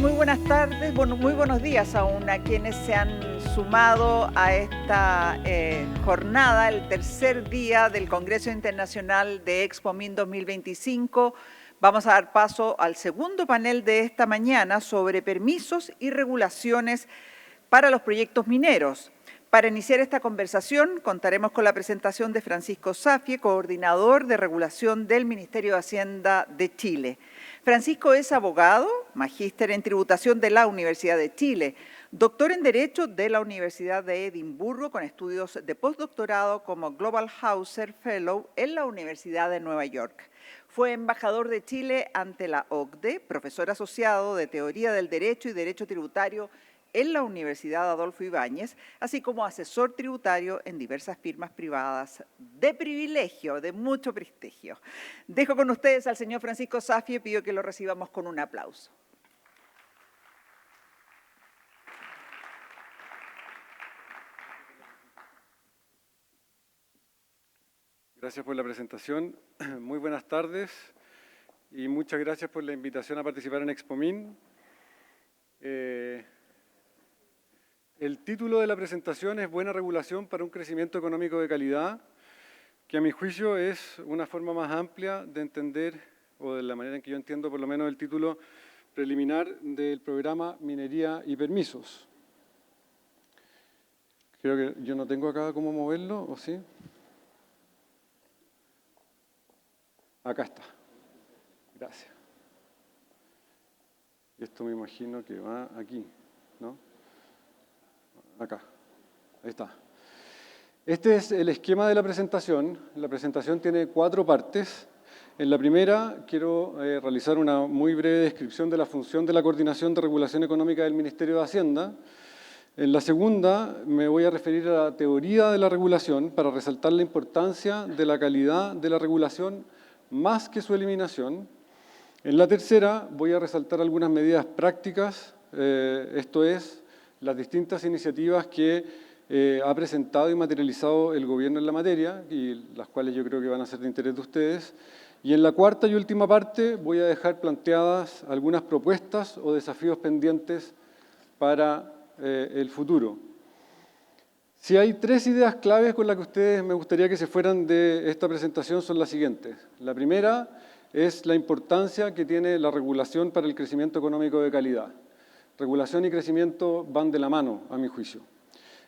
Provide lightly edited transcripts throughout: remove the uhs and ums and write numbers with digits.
Muy buenas tardes, bueno, muy buenos días aún a quienes se han sumado a esta jornada, el tercer día del Congreso Internacional de ExpoMin 2025. Vamos a dar paso al segundo panel de esta mañana sobre permisos y regulaciones para los proyectos mineros. Para iniciar esta conversación, contaremos con la presentación de Francisco Safie, coordinador de regulación del Ministerio de Hacienda de Chile. Francisco es abogado, magíster en tributación de la Universidad de Chile, doctor en Derecho de la Universidad de Edimburgo, con estudios de postdoctorado como Global Hauser Fellow en la Universidad de Nueva York. Fue embajador de Chile ante la OCDE, profesor asociado de Teoría del Derecho y Derecho Tributario en la Universidad Adolfo Ibáñez, así como asesor tributario en diversas firmas privadas de privilegio, de mucho prestigio. Dejo con ustedes al señor Francisco Safie y pido que lo recibamos con un aplauso. Gracias por la presentación. Muy buenas tardes y muchas gracias por la invitación a participar en ExpoMin. El título de la presentación es Buena regulación para un crecimiento económico de calidad, que a mi juicio es una forma más amplia de entender, o de la manera en que yo entiendo por lo menos el título preliminar del programa Minería y Permisos. Creo que yo no tengo acá cómo moverlo, ¿o sí? Acá está. Gracias. Y esto me imagino que va aquí, ¿no? Acá. Ahí está. Este es el esquema de la presentación. La presentación tiene 4 partes. En la primera quiero realizar una muy breve descripción de la función de la Coordinación de Regulación Económica del Ministerio de Hacienda. En la segunda me voy a referir a la teoría de la regulación para resaltar la importancia de la calidad de la regulación más que su eliminación. En la tercera voy a resaltar algunas medidas prácticas, esto es, las distintas iniciativas que ha presentado y materializado el gobierno en la materia, y las cuales yo creo que van a ser de interés de ustedes. Y en la cuarta y última parte voy a dejar planteadas algunas propuestas o desafíos pendientes para el futuro. Si hay 3 ideas claves con las que ustedes me gustaría que se fueran de esta presentación son las siguientes. La primera es la importancia que tiene la regulación para el crecimiento económico de calidad. Regulación y crecimiento van de la mano, a mi juicio.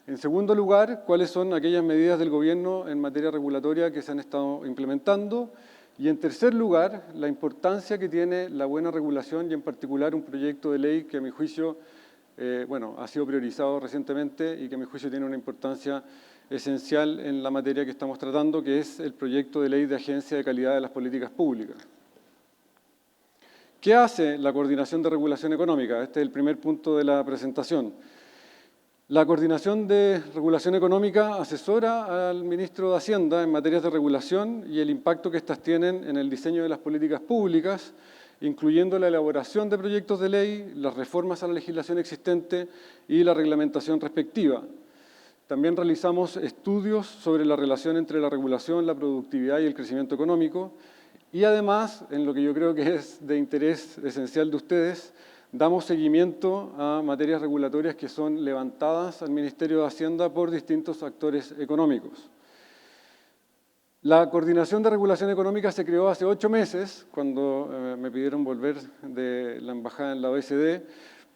En segundo lugar, cuáles son aquellas medidas del gobierno en materia regulatoria que se han estado implementando. Y en tercer lugar, la importancia que tiene la buena regulación y en particular un proyecto de ley que a mi juicio ha sido priorizado recientemente y que a mi juicio tiene una importancia esencial en la materia que estamos tratando, que es el proyecto de ley de Agencia de Calidad de las Políticas Públicas. ¿Qué hace la Coordinación de Regulación Económica? Este es el primer punto de la presentación. La Coordinación de Regulación Económica asesora al Ministro de Hacienda en materias de regulación y el impacto que éstas tienen en el diseño de las políticas públicas, incluyendo la elaboración de proyectos de ley, las reformas a la legislación existente y la reglamentación respectiva. También realizamos estudios sobre la relación entre la regulación, la productividad y el crecimiento económico. Y además, en lo que yo creo que es de interés esencial de ustedes, damos seguimiento a materias regulatorias que son levantadas al Ministerio de Hacienda por distintos actores económicos. La Coordinación de Regulación Económica se creó hace 8 meses, cuando me pidieron volver de la embajada en la OECD,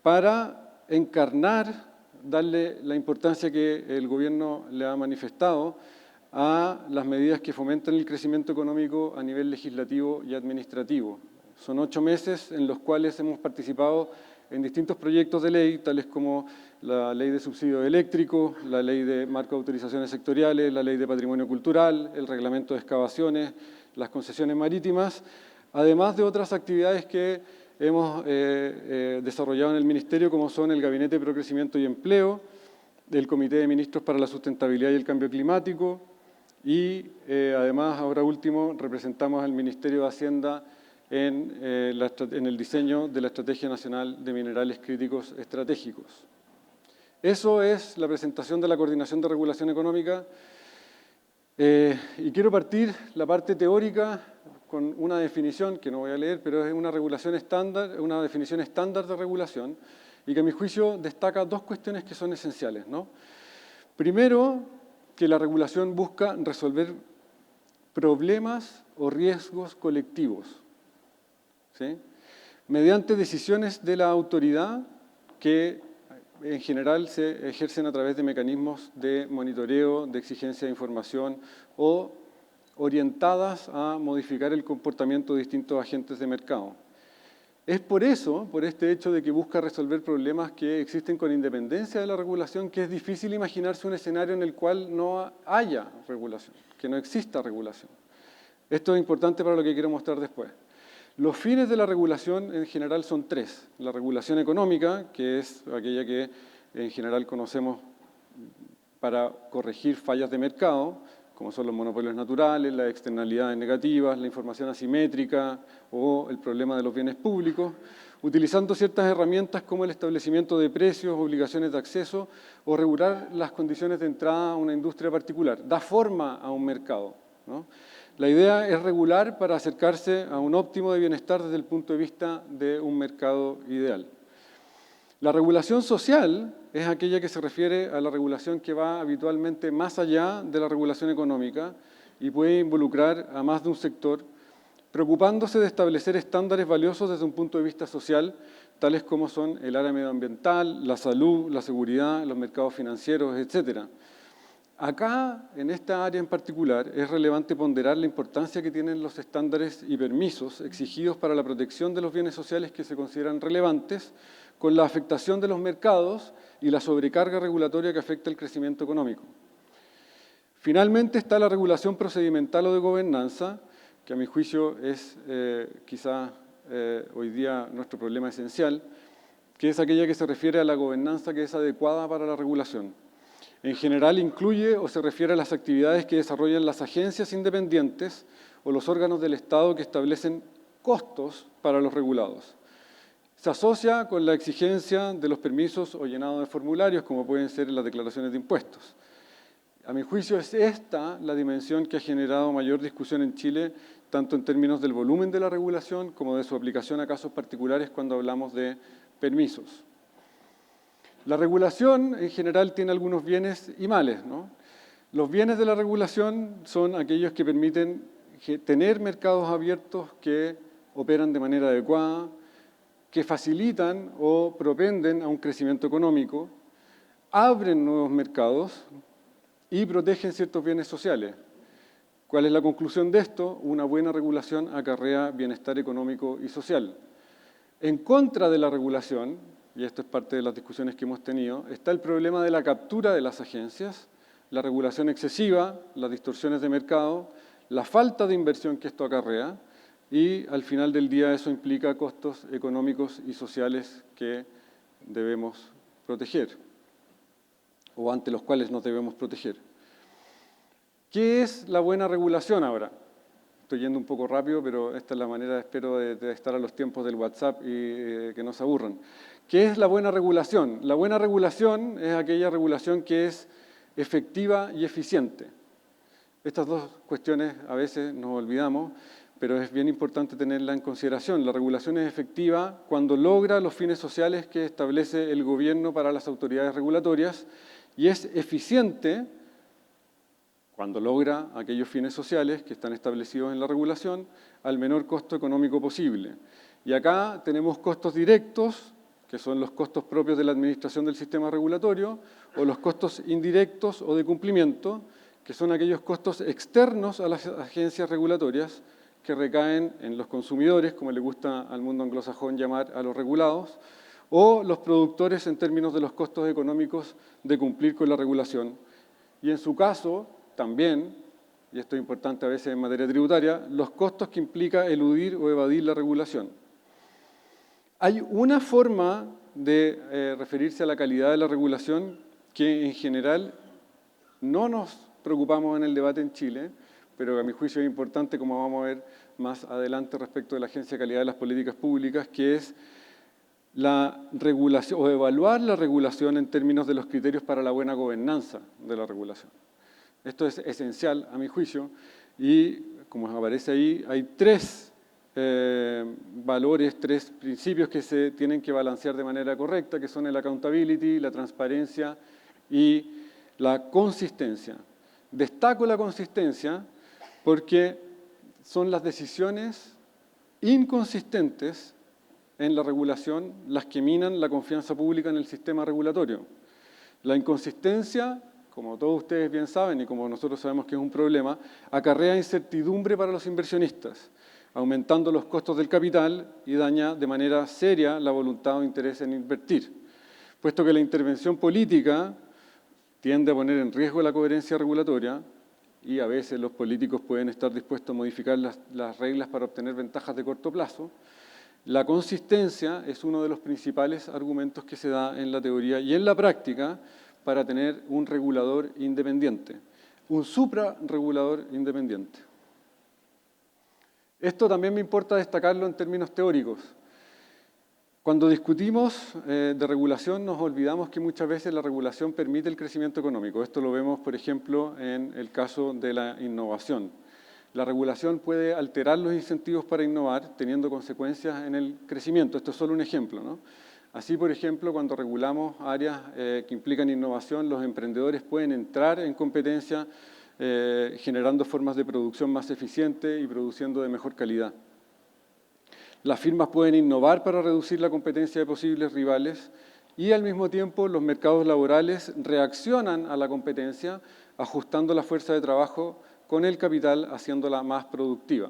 para encarnar, darle la importancia que el gobierno le ha manifestado a las medidas que fomentan el crecimiento económico a nivel legislativo y administrativo. Son 8 meses en los cuales hemos participado en distintos proyectos de ley, tales como la ley de subsidio eléctrico, la ley de marco de autorizaciones sectoriales, la ley de patrimonio cultural, el reglamento de excavaciones, las concesiones marítimas, además de otras actividades que hemos desarrollado en el Ministerio, como son el Gabinete de Procrecimiento y Empleo, el Comité de Ministros para la Sustentabilidad y el Cambio Climático, y además, ahora último, representamos al Ministerio de Hacienda en el diseño de la Estrategia Nacional de Minerales Críticos Estratégicos. Eso es la presentación de la Coordinación de Regulación Económica. Y quiero partir la parte teórica con una definición, que no voy a leer, pero es una regulación estándar, una definición estándar de regulación, y que a mi juicio destaca dos cuestiones que son esenciales, ¿no? Primero, que la regulación busca resolver problemas o riesgos colectivos, ¿sí?, mediante decisiones de la autoridad que en general se ejercen a través de mecanismos de monitoreo, de exigencia de información o orientadas a modificar el comportamiento de distintos agentes de mercado. Es por eso, por este hecho de que busca resolver problemas que existen con independencia de la regulación, que es difícil imaginarse un escenario en el cual no haya regulación, que no exista regulación. Esto es importante para lo que quiero mostrar después. Los fines de la regulación en general son tres. La regulación económica, que es aquella que en general conocemos para corregir fallas de mercado, como son los monopolios naturales, las externalidades negativas, la información asimétrica o el problema de los bienes públicos, utilizando ciertas herramientas como el establecimiento de precios, obligaciones de acceso o regular las condiciones de entrada a una industria particular. Da forma a un mercado, ¿no? La idea es regular para acercarse a un óptimo de bienestar desde el punto de vista de un mercado ideal. La regulación social es aquella que se refiere a la regulación que va habitualmente más allá de la regulación económica y puede involucrar a más de un sector, preocupándose de establecer estándares valiosos desde un punto de vista social, tales como son el área medioambiental, la salud, la seguridad, los mercados financieros, etc. Acá, en esta área en particular, es relevante ponderar la importancia que tienen los estándares y permisos exigidos para la protección de los bienes sociales que se consideran relevantes, con la afectación de los mercados y la sobrecarga regulatoria que afecta el crecimiento económico. Finalmente está la regulación procedimental o de gobernanza, que a mi juicio es quizá hoy día nuestro problema esencial, que es aquella que se refiere a la gobernanza que es adecuada para la regulación. En general incluye o se refiere a las actividades que desarrollan las agencias independientes o los órganos del Estado que establecen costos para los regulados. Se asocia con la exigencia de los permisos o llenado de formularios, como pueden ser las declaraciones de impuestos. A mi juicio es esta la dimensión que ha generado mayor discusión en Chile, tanto en términos del volumen de la regulación como de su aplicación a casos particulares cuando hablamos de permisos. La regulación en general tiene algunos bienes y males, ¿no? Los bienes de la regulación son aquellos que permiten tener mercados abiertos que operan de manera adecuada, que facilitan o propenden a un crecimiento económico, abren nuevos mercados y protegen ciertos bienes sociales. ¿Cuál es la conclusión de esto? Una buena regulación acarrea bienestar económico y social. En contra de la regulación, y esto es parte de las discusiones que hemos tenido, está el problema de la captura de las agencias, la regulación excesiva, las distorsiones de mercado, la falta de inversión que esto acarrea y al final del día eso implica costos económicos y sociales que debemos proteger o ante los cuales nos debemos proteger. ¿Qué es la buena regulación ahora? Estoy yendo un poco rápido, pero esta es la manera, espero, de estar a los tiempos del WhatsApp y que no se aburran. ¿Qué es la buena regulación? La buena regulación es aquella regulación que es efectiva y eficiente. Estas dos cuestiones a veces nos olvidamos, pero es bien importante tenerla en consideración. La regulación es efectiva cuando logra los fines sociales que establece el gobierno para las autoridades regulatorias y es eficiente cuando logra aquellos fines sociales que están establecidos en la regulación al menor costo económico posible. Y acá tenemos costos directos, que son los costos propios de la administración del sistema regulatorio, o los costos indirectos o de cumplimiento, que son aquellos costos externos a las agencias regulatorias que recaen en los consumidores, como le gusta al mundo anglosajón llamar a los regulados, o los productores en términos de los costos económicos de cumplir con la regulación. Y en su caso, también, y esto es importante a veces en materia tributaria, los costos que implica eludir o evadir la regulación. Hay una forma de referirse a la calidad de la regulación que en general no nos preocupamos en el debate en Chile, pero a mi juicio es importante, como vamos a ver más adelante respecto de la Agencia de Calidad de las Políticas Públicas, que es la regulación o evaluar la regulación en términos de los criterios para la buena gobernanza de la regulación. Esto es esencial, a mi juicio, y como aparece ahí, hay tres valores, tres principios que se tienen que balancear de manera correcta, que son el accountability, la transparencia y la consistencia. Destaco la consistencia porque son las decisiones inconsistentes en la regulación las que minan la confianza pública en el sistema regulatorio. La inconsistencia, como todos ustedes bien saben y como nosotros sabemos que es un problema, acarrea incertidumbre para los inversionistas, aumentando los costos del capital y daña de manera seria la voluntad o interés en invertir. Puesto que la intervención política tiende a poner en riesgo la coherencia regulatoria y a veces los políticos pueden estar dispuestos a modificar las reglas para obtener ventajas de corto plazo, la consistencia es uno de los principales argumentos que se da en la teoría y en la práctica para tener un regulador independiente, un suprarregulador independiente. Esto también me importa destacarlo en términos teóricos. Cuando discutimos de regulación nos olvidamos que muchas veces la regulación permite el crecimiento económico. Esto lo vemos, por ejemplo, en el caso de la innovación. La regulación puede alterar los incentivos para innovar, teniendo consecuencias en el crecimiento. Esto es solo un ejemplo, ¿no? Así, por ejemplo, cuando regulamos áreas que implican innovación, los emprendedores pueden entrar en competencia generando formas de producción más eficientes y produciendo de mejor calidad. Las firmas pueden innovar para reducir la competencia de posibles rivales y al mismo tiempo los mercados laborales reaccionan a la competencia ajustando la fuerza de trabajo con el capital, haciéndola más productiva.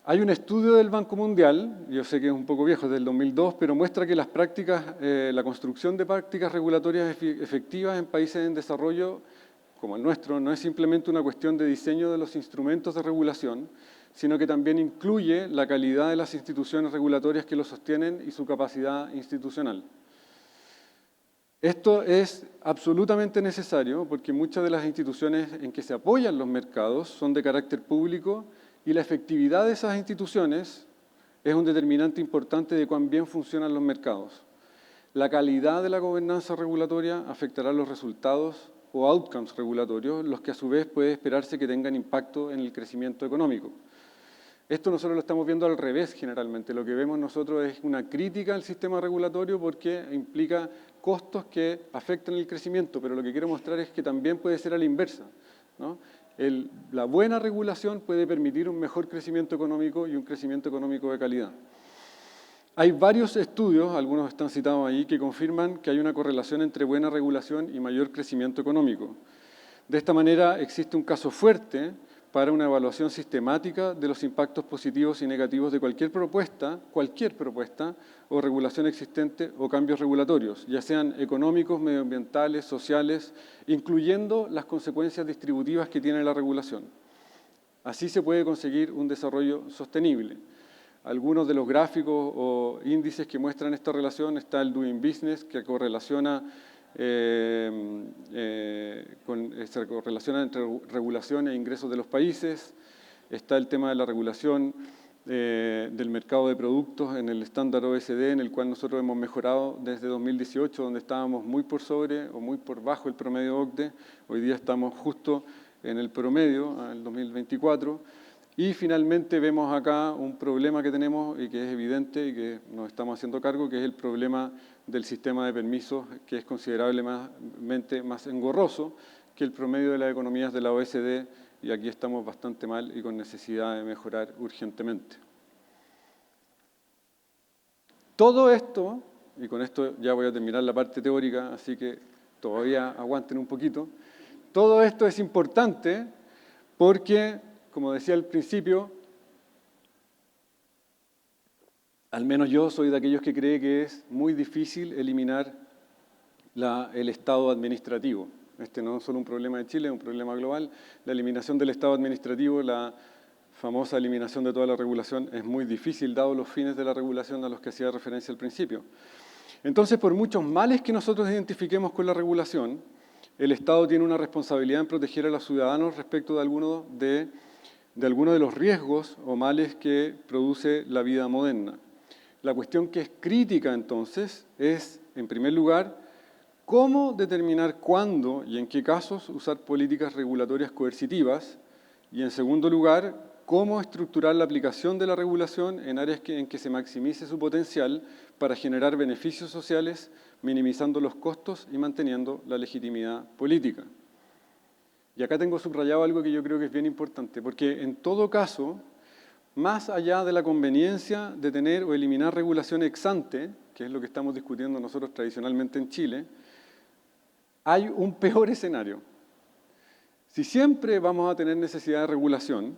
Hay un estudio del Banco Mundial, yo sé que es un poco viejo, es del 2002, pero muestra que las prácticas, la construcción de prácticas regulatorias efectivas en países en desarrollo, como el nuestro, no es simplemente una cuestión de diseño de los instrumentos de regulación, sino que también incluye la calidad de las instituciones regulatorias que lo sostienen y su capacidad institucional. Esto es absolutamente necesario porque muchas de las instituciones en que se apoyan los mercados son de carácter público y la efectividad de esas instituciones es un determinante importante de cuán bien funcionan los mercados. La calidad de la gobernanza regulatoria afectará los resultados o outcomes regulatorios, los que a su vez puede esperarse que tengan impacto en el crecimiento económico. Esto nosotros lo estamos viendo al revés generalmente. Lo que vemos nosotros es una crítica al sistema regulatorio porque implica costos que afectan el crecimiento, pero lo que quiero mostrar es que también puede ser a la inversa, ¿no? La buena regulación puede permitir un mejor crecimiento económico y un crecimiento económico de calidad. Hay varios estudios, algunos están citados ahí, que confirman que hay una correlación entre buena regulación y mayor crecimiento económico. De esta manera existe un caso fuerte para una evaluación sistemática de los impactos positivos y negativos de cualquier propuesta o regulación existente o cambios regulatorios, ya sean económicos, medioambientales, sociales, incluyendo las consecuencias distributivas que tiene la regulación. Así se puede conseguir un desarrollo sostenible. Algunos de los gráficos o índices que muestran esta relación está el Doing Business, que correlaciona se correlaciona entre regulación e ingresos de los países. Está el tema de la regulación del mercado de productos en el estándar OECD, en el cual nosotros hemos mejorado desde 2018, donde estábamos muy por sobre o muy por bajo el promedio OCDE. Hoy día estamos justo en el promedio, en el 2024. Y finalmente vemos acá un problema que tenemos y que es evidente y que nos estamos haciendo cargo, que es el problema del sistema de permisos, que es considerablemente más engorroso que el promedio de las economías de la OECD, y aquí estamos bastante mal y con necesidad de mejorar urgentemente. Todo esto, y con esto ya voy a terminar la parte teórica, así que todavía aguanten un poquito, todo esto es importante porque, como decía al principio, al menos yo soy de aquellos que cree que es muy difícil eliminar el Estado administrativo. Este no es solo un problema de Chile, es un problema global. La eliminación del Estado administrativo, la famosa eliminación de toda la regulación, es muy difícil, dado los fines de la regulación a los que hacía referencia al principio. Entonces, por muchos males que nosotros identifiquemos con la regulación, el Estado tiene una responsabilidad en proteger a los ciudadanos respecto de algunos de los riesgos o males que produce la vida moderna. La cuestión que es crítica, entonces, es, en primer lugar, cómo determinar cuándo y en qué casos usar políticas regulatorias coercitivas Y en segundo lugar, cómo estructurar la aplicación de la regulación en áreas en que se maximice su potencial para generar beneficios sociales, minimizando los costos y manteniendo la legitimidad política. Y acá tengo subrayado algo que yo creo que es bien importante, porque en todo caso, más allá de la conveniencia de tener o eliminar regulación ex ante, que es lo que estamos discutiendo nosotros tradicionalmente en Chile, hay un peor escenario. Si siempre vamos a tener necesidad de regulación,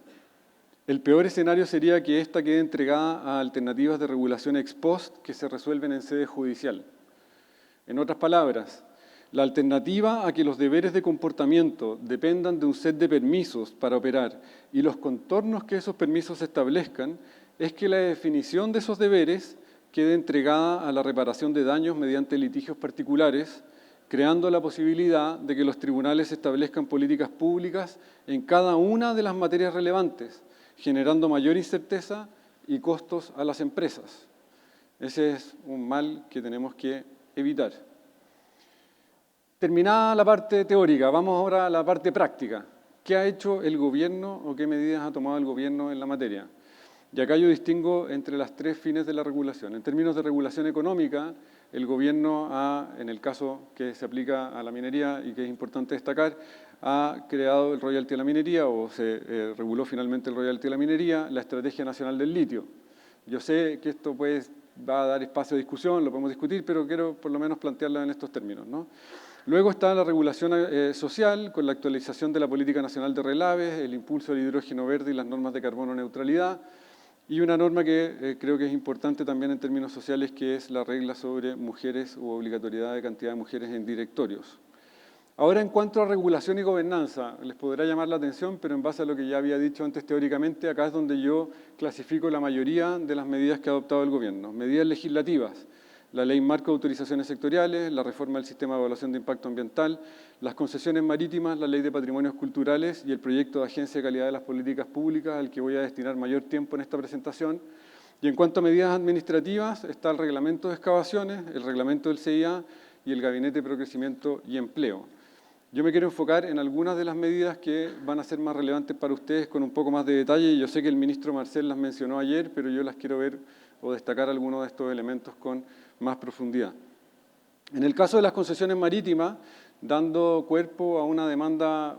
el peor escenario sería que ésta quede entregada a alternativas de regulación ex post que se resuelven en sede judicial. En otras palabras, la alternativa a que los deberes de comportamiento dependan de un set de permisos para operar y los contornos que esos permisos establezcan es que la definición de esos deberes quede entregada a la reparación de daños mediante litigios particulares, creando la posibilidad de que los tribunales establezcan políticas públicas en cada una de las materias relevantes, generando mayor incerteza y costos a las empresas. Ese es un mal que tenemos que evitar. Terminada la parte teórica, vamos ahora a la parte práctica. ¿Qué ha hecho el gobierno o qué medidas ha tomado el gobierno en la materia? Y acá yo distingo entre las tres fines de la regulación. En términos de regulación económica, el gobierno ha, en el caso que se aplica a la minería y que es importante destacar, ha creado el royalty a la minería o se reguló finalmente el royalty a la minería, la Estrategia Nacional del Litio. Yo sé que esto va a dar espacio a discusión, lo podemos discutir, pero quiero por lo menos plantearlo en estos términos, ¿no? Luego está la regulación social, con la actualización de la Política Nacional de Relaves, el impulso del hidrógeno verde y las normas de carbono neutralidad, y una norma que creo que es importante también en términos sociales, que es la regla sobre mujeres u obligatoriedad de cantidad de mujeres en directorios. Ahora, en cuanto a regulación y gobernanza, les podrá llamar la atención, pero en base a lo que ya había dicho antes teóricamente, acá es donde yo clasifico la mayoría de las medidas que ha adoptado el gobierno. Medidas legislativas. La Ley Marco de Autorizaciones Sectoriales, la reforma del Sistema de Evaluación de Impacto Ambiental, las concesiones marítimas, la Ley de Patrimonios Culturales y el proyecto de Agencia de Calidad de las Políticas Públicas, al que voy a destinar mayor tiempo en esta presentación. Y en cuanto a medidas administrativas, está el Reglamento de Excavaciones, el Reglamento del CIA y el Gabinete de Procrecimiento y Empleo. Yo me quiero enfocar en algunas de las medidas que van a ser más relevantes para ustedes con un poco más de detalle. Yo sé que el ministro Marcel las mencionó ayer, pero yo las quiero ver o destacar algunos de estos elementos con más profundidad. En el caso de las concesiones marítimas, dando cuerpo a una demanda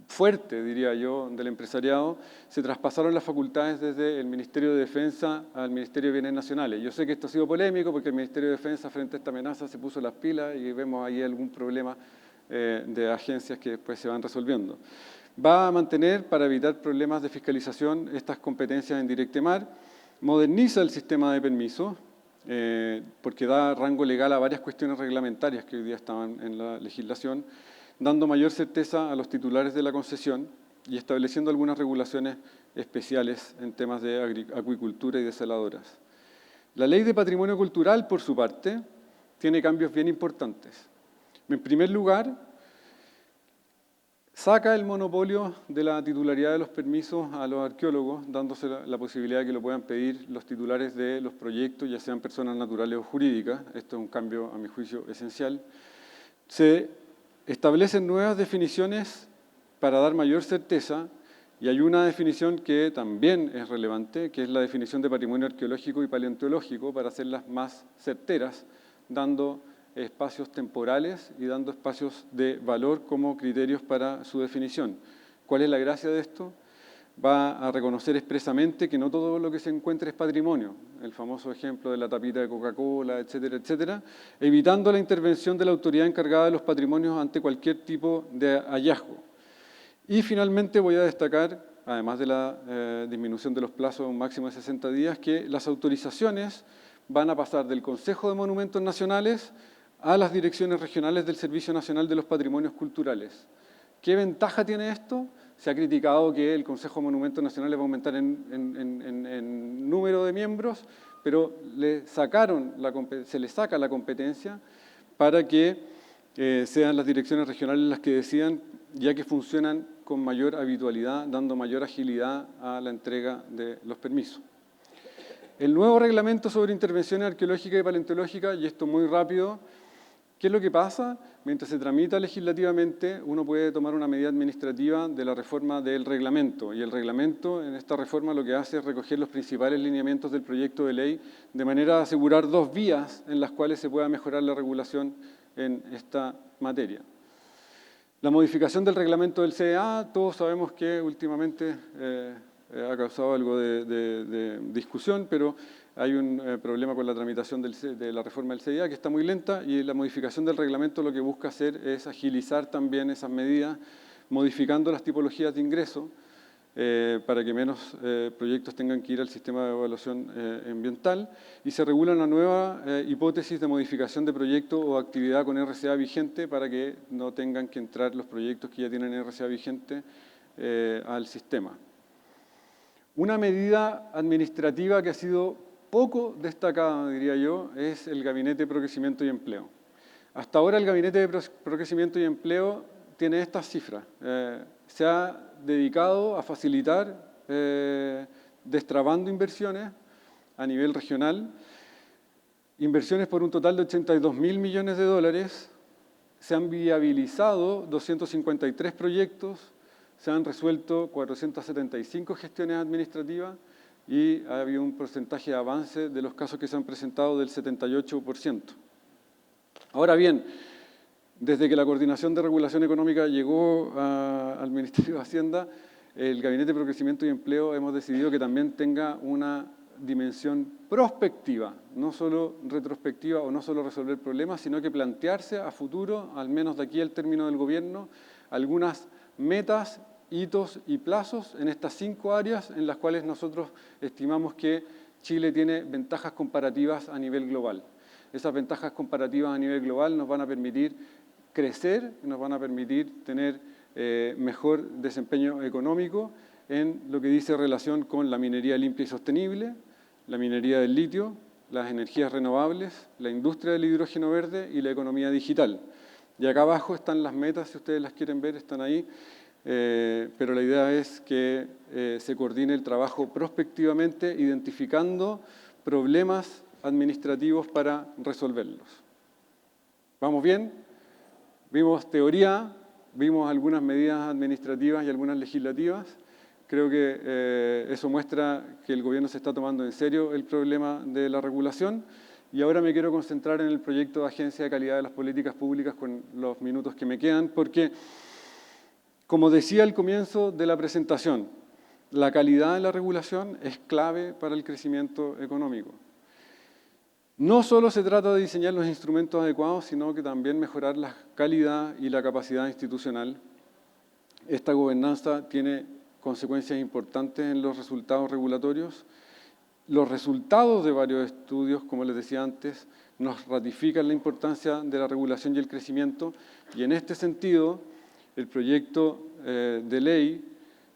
fuerte, diría yo, del empresariado, se traspasaron las facultades desde el Ministerio de Defensa al Ministerio de Bienes Nacionales. Yo sé que esto ha sido polémico porque el Ministerio de Defensa frente a esta amenaza se puso las pilas y vemos ahí algún problema de agencias que después se van resolviendo. Va a mantener, para evitar problemas de fiscalización, estas competencias en Directemar, moderniza el sistema de permisos, porque da rango legal a varias cuestiones reglamentarias que hoy día estaban en la legislación, dando mayor certeza a los titulares de la concesión y estableciendo algunas regulaciones especiales en temas de acuicultura y desaladoras. La Ley de Patrimonio Cultural, por su parte, tiene cambios bien importantes. En primer lugar, saca el monopolio de la titularidad de los permisos a los arqueólogos, dándose la posibilidad de que lo puedan pedir los titulares de los proyectos, ya sean personas naturales o jurídicas. Esto es un cambio, a mi juicio, esencial. Se establecen nuevas definiciones para dar mayor certeza, y hay una definición que también es relevante, que es la definición de patrimonio arqueológico y paleontológico, para hacerlas más certeras, dando espacios temporales y dando espacios de valor como criterios para su definición. ¿Cuál es la gracia de esto? Va a reconocer expresamente que no todo lo que se encuentre es patrimonio, el famoso ejemplo de la tapita de Coca-Cola, etcétera, etcétera, evitando la intervención de la autoridad encargada de los patrimonios ante cualquier tipo de hallazgo. Y finalmente voy a destacar, además de la disminución de los plazos a un máximo de 60 días, que las autorizaciones van a pasar del Consejo de Monumentos Nacionales a las direcciones regionales del Servicio Nacional de los Patrimonios Culturales. ¿Qué ventaja tiene esto? Se ha criticado que el Consejo de Monumentos Nacionales va a aumentar en número de miembros, pero se le saca la competencia para que sean las direcciones regionales las que decidan, ya que funcionan con mayor habitualidad, dando mayor agilidad a la entrega de los permisos. El nuevo reglamento sobre intervenciones arqueológicas y paleontológicas, y esto muy rápido, ¿Qué es lo que pasa? Mientras se tramita legislativamente, uno puede tomar una medida administrativa de la reforma del reglamento. Y el reglamento, en esta reforma, lo que hace es recoger los principales lineamientos del proyecto de ley de manera a asegurar dos vías en las cuales se pueda mejorar la regulación en esta materia. La modificación del reglamento del CDA, todos sabemos que últimamente ha causado algo de discusión, pero hay un problema con la tramitación de la reforma del CDA que está muy lenta, y la modificación del reglamento lo que busca hacer es agilizar también esas medidas, modificando las tipologías de ingreso para que menos proyectos tengan que ir al sistema de evaluación ambiental, y se regula una nueva hipótesis de modificación de proyecto o actividad con RCA vigente para que no tengan que entrar los proyectos que ya tienen RCA vigente al sistema. Una medida administrativa que ha sido poco destacada, diría yo, es el Gabinete de Procrecimiento y Empleo. Hasta ahora el Gabinete de Procrecimiento y Empleo tiene estas cifras. Se ha dedicado a facilitar destrabando inversiones a nivel regional, inversiones por un total de 82.000 millones de dólares, se han viabilizado 253 proyectos, se han resuelto 475 gestiones administrativas y ha habido un porcentaje de avance de los casos que se han presentado del 78%. Ahora bien, desde que la Coordinación de Regulación Económica llegó al Ministerio de Hacienda, el Gabinete de Procrecimiento y Empleo hemos decidido que también tenga una dimensión prospectiva, no solo retrospectiva o no solo resolver problemas, sino que plantearse a futuro, al menos de aquí al término del gobierno, algunas metas, hitos y plazos en estas 5 áreas en las cuales nosotros estimamos que Chile tiene ventajas comparativas a nivel global. Esas ventajas comparativas a nivel global nos van a permitir crecer, nos van a permitir tener mejor desempeño económico en lo que dice relación con la minería limpia y sostenible, la minería del litio, las energías renovables, la industria del hidrógeno verde y la economía digital. Y acá abajo están las metas, si ustedes las quieren ver, están ahí. Pero la idea es que se coordine el trabajo prospectivamente, identificando problemas administrativos para resolverlos. ¿Vamos bien? Vimos teoría, vimos algunas medidas administrativas y algunas legislativas. Creo que eso muestra que el gobierno se está tomando en serio el problema de la regulación. Y ahora me quiero concentrar en el proyecto de Agencia de Calidad de las Políticas Públicas con los minutos que me quedan, porque como decía al comienzo de la presentación, la calidad de la regulación es clave para el crecimiento económico. No solo se trata de diseñar los instrumentos adecuados, sino que también mejorar la calidad y la capacidad institucional. Esta gobernanza tiene consecuencias importantes en los resultados regulatorios. Los resultados de varios estudios, como les decía antes, nos ratifican la importancia de la regulación y el crecimiento, y en este sentido, el proyecto de ley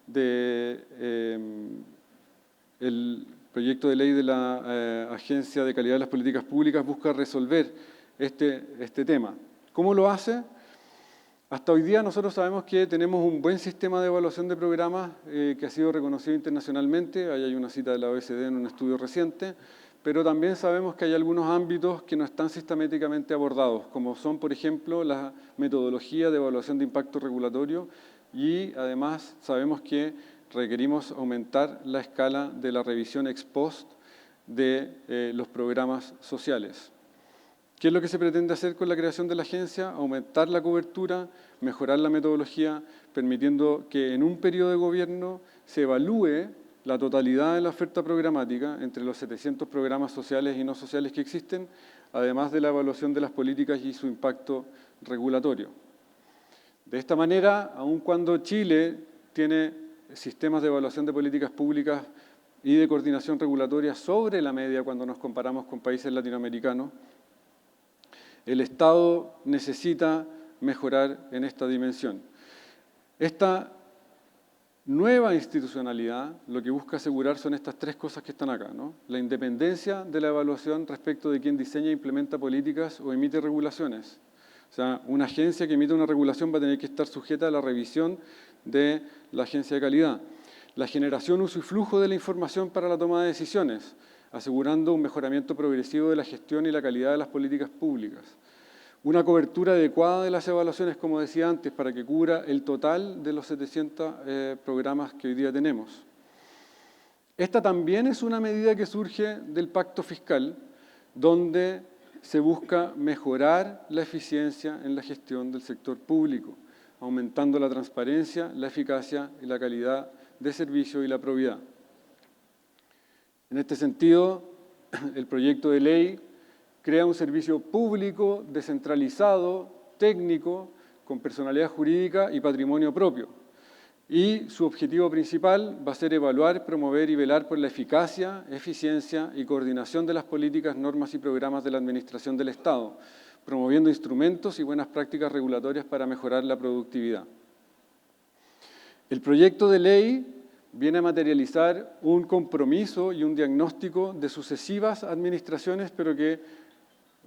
de la Agencia de Calidad de las Políticas Públicas busca resolver este tema. ¿Cómo lo hace? Hasta hoy día nosotros sabemos que tenemos un buen sistema de evaluación de programas que ha sido reconocido internacionalmente. Ahí hay una cita de la OECD en un estudio reciente. Pero también sabemos que hay algunos ámbitos que no están sistemáticamente abordados, como son, por ejemplo, la metodología de evaluación de impacto regulatorio, y además sabemos que requerimos aumentar la escala de la revisión ex post de los programas sociales. ¿Qué es lo que se pretende hacer con la creación de la agencia? Aumentar la cobertura, mejorar la metodología, permitiendo que en un periodo de gobierno se evalúe la totalidad de la oferta programática entre los 700 programas sociales y no sociales que existen, además de la evaluación de las políticas y su impacto regulatorio. De esta manera, aun cuando Chile tiene sistemas de evaluación de políticas públicas y de coordinación regulatoria sobre la media cuando nos comparamos con países latinoamericanos, el Estado necesita mejorar en esta dimensión. Esta nueva institucionalidad lo que busca asegurar son estas 3 cosas que están acá, ¿no? La independencia de la evaluación respecto de quien diseña e implementa políticas o emite regulaciones. O sea, una agencia que emite una regulación va a tener que estar sujeta a la revisión de la agencia de calidad. La generación, uso y flujo de la información para la toma de decisiones, asegurando un mejoramiento progresivo de la gestión y la calidad de las políticas públicas. una cobertura adecuada de las evaluaciones, como decía antes, para que cubra el total de los 700 programas que hoy día tenemos. Esta también es una medida que surge del pacto fiscal, donde se busca mejorar la eficiencia en la gestión del sector público, aumentando la transparencia, la eficacia y la calidad de servicio y la probidad. En este sentido, el proyecto de ley crea un servicio público descentralizado, técnico, con personalidad jurídica y patrimonio propio. Y su objetivo principal va a ser evaluar, promover y velar por la eficacia, eficiencia y coordinación de las políticas, normas y programas de la Administración del Estado, promoviendo instrumentos y buenas prácticas regulatorias para mejorar la productividad. El proyecto de ley viene a materializar un compromiso y un diagnóstico de sucesivas administraciones, pero que,